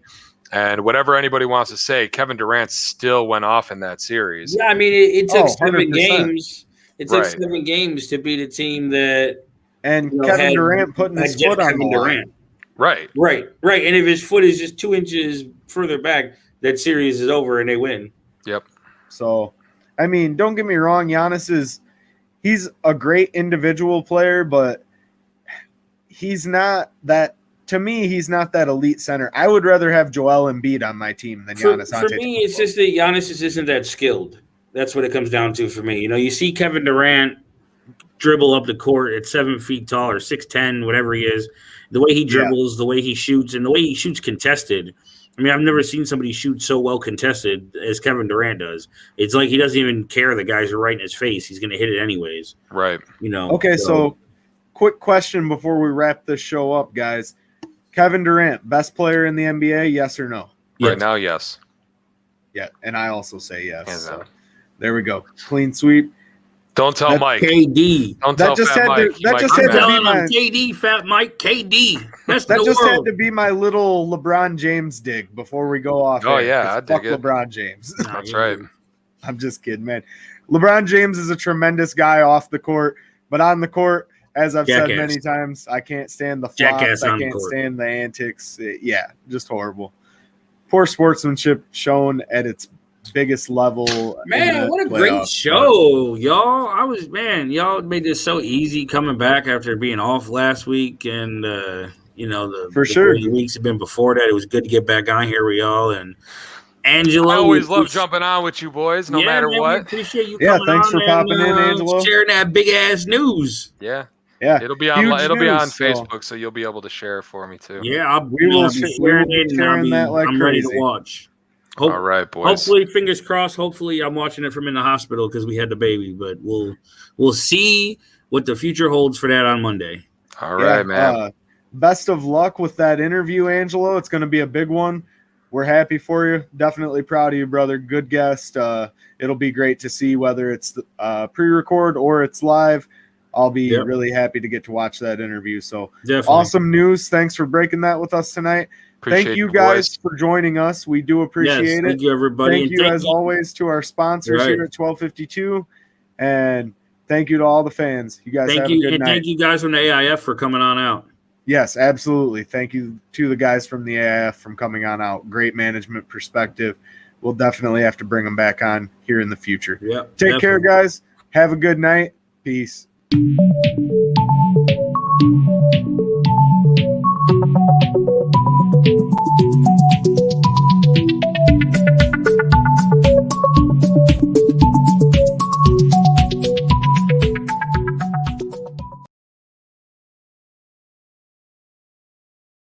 And whatever anybody wants to say, Kevin Durant still went off in that series. Yeah, I mean, it took 7 100%. games. It took 7 games to beat a team that Kevin Durant putting his foot on the line. Right. And if his foot is just 2 inches further back, that series is over and they win. Yep. So, I mean, don't get me wrong, Giannis he's a great individual player, but he's not that. To me, he's not that elite center. I would rather have Joel Embiid on my team than Giannis. For me, it's just that Giannis just isn't that skilled. That's what it comes down to for me. You see Kevin Durant dribble up the court at 7 feet tall or 6'10", whatever he is. The way he dribbles, the way he shoots, and the way he shoots contested. I mean, I've never seen somebody shoot so well contested as Kevin Durant does. It's like he doesn't even care the guys are right in his face. He's going to hit it anyways. Right. Okay, so quick question before we wrap this show up, guys. Kevin Durant, best player in the NBA, yes or no? Right now, yes. Yeah, and I also say yes. Hands So down. there we go. Clean sweep. Don't tell Mike. KD. Don't tell Fat Mike. That just had to be my KD, Fat Mike, KD. That's that the just world. had to be my little LeBron James dig before we go off. Oh, air, yeah, 'cause I dig fuck it. LeBron James. That's right. I'm just kidding, man. LeBron James is a tremendous guy off the court, but on the court, as I've said many times, I can't stand the flops. I can't stand the antics. Just horrible. Poor sportsmanship shown at its biggest level. Man, what a great show, y'all. Y'all made this so easy coming back after being off last week. And, the weeks have been before that. It was good to get back on here with y'all. And Angelo. I always love jumping on with you boys, no matter what. We appreciate you Yeah, coming thanks on for popping in, Angelo. sharing that big-ass news. Yeah. Yeah, it'll be on. huge It'll be on news, so- Facebook, so you'll be able to share it for me too. Yeah, We will be sharing that like I'm ready to crazy. watch. All right, boys. Hopefully, fingers crossed. Hopefully, I'm watching it from in the hospital because we had the baby. But we'll see what the future holds for that on Monday. All right, man. Best of luck with that interview, Angelo. It's going to be a big one. We're happy for you. Definitely proud of you, brother. Good guest. It'll be great to see whether it's pre-record or it's live. I'll be really happy to get to watch that interview. So Definitely. Awesome news. Thanks for breaking that with us tonight. Thank you guys for joining us. We do appreciate it. Thank you, everybody. Thank you, as always, to our sponsors here at 1252. And thank you to all the fans. You guys have a good night. Thank you guys from the AIF for coming on out. Yes, absolutely. Thank you to the guys from the AIF from coming on out. Great management perspective. We'll definitely have to bring them back on here in the future. Yep, Take care, guys. Have a good night. Peace.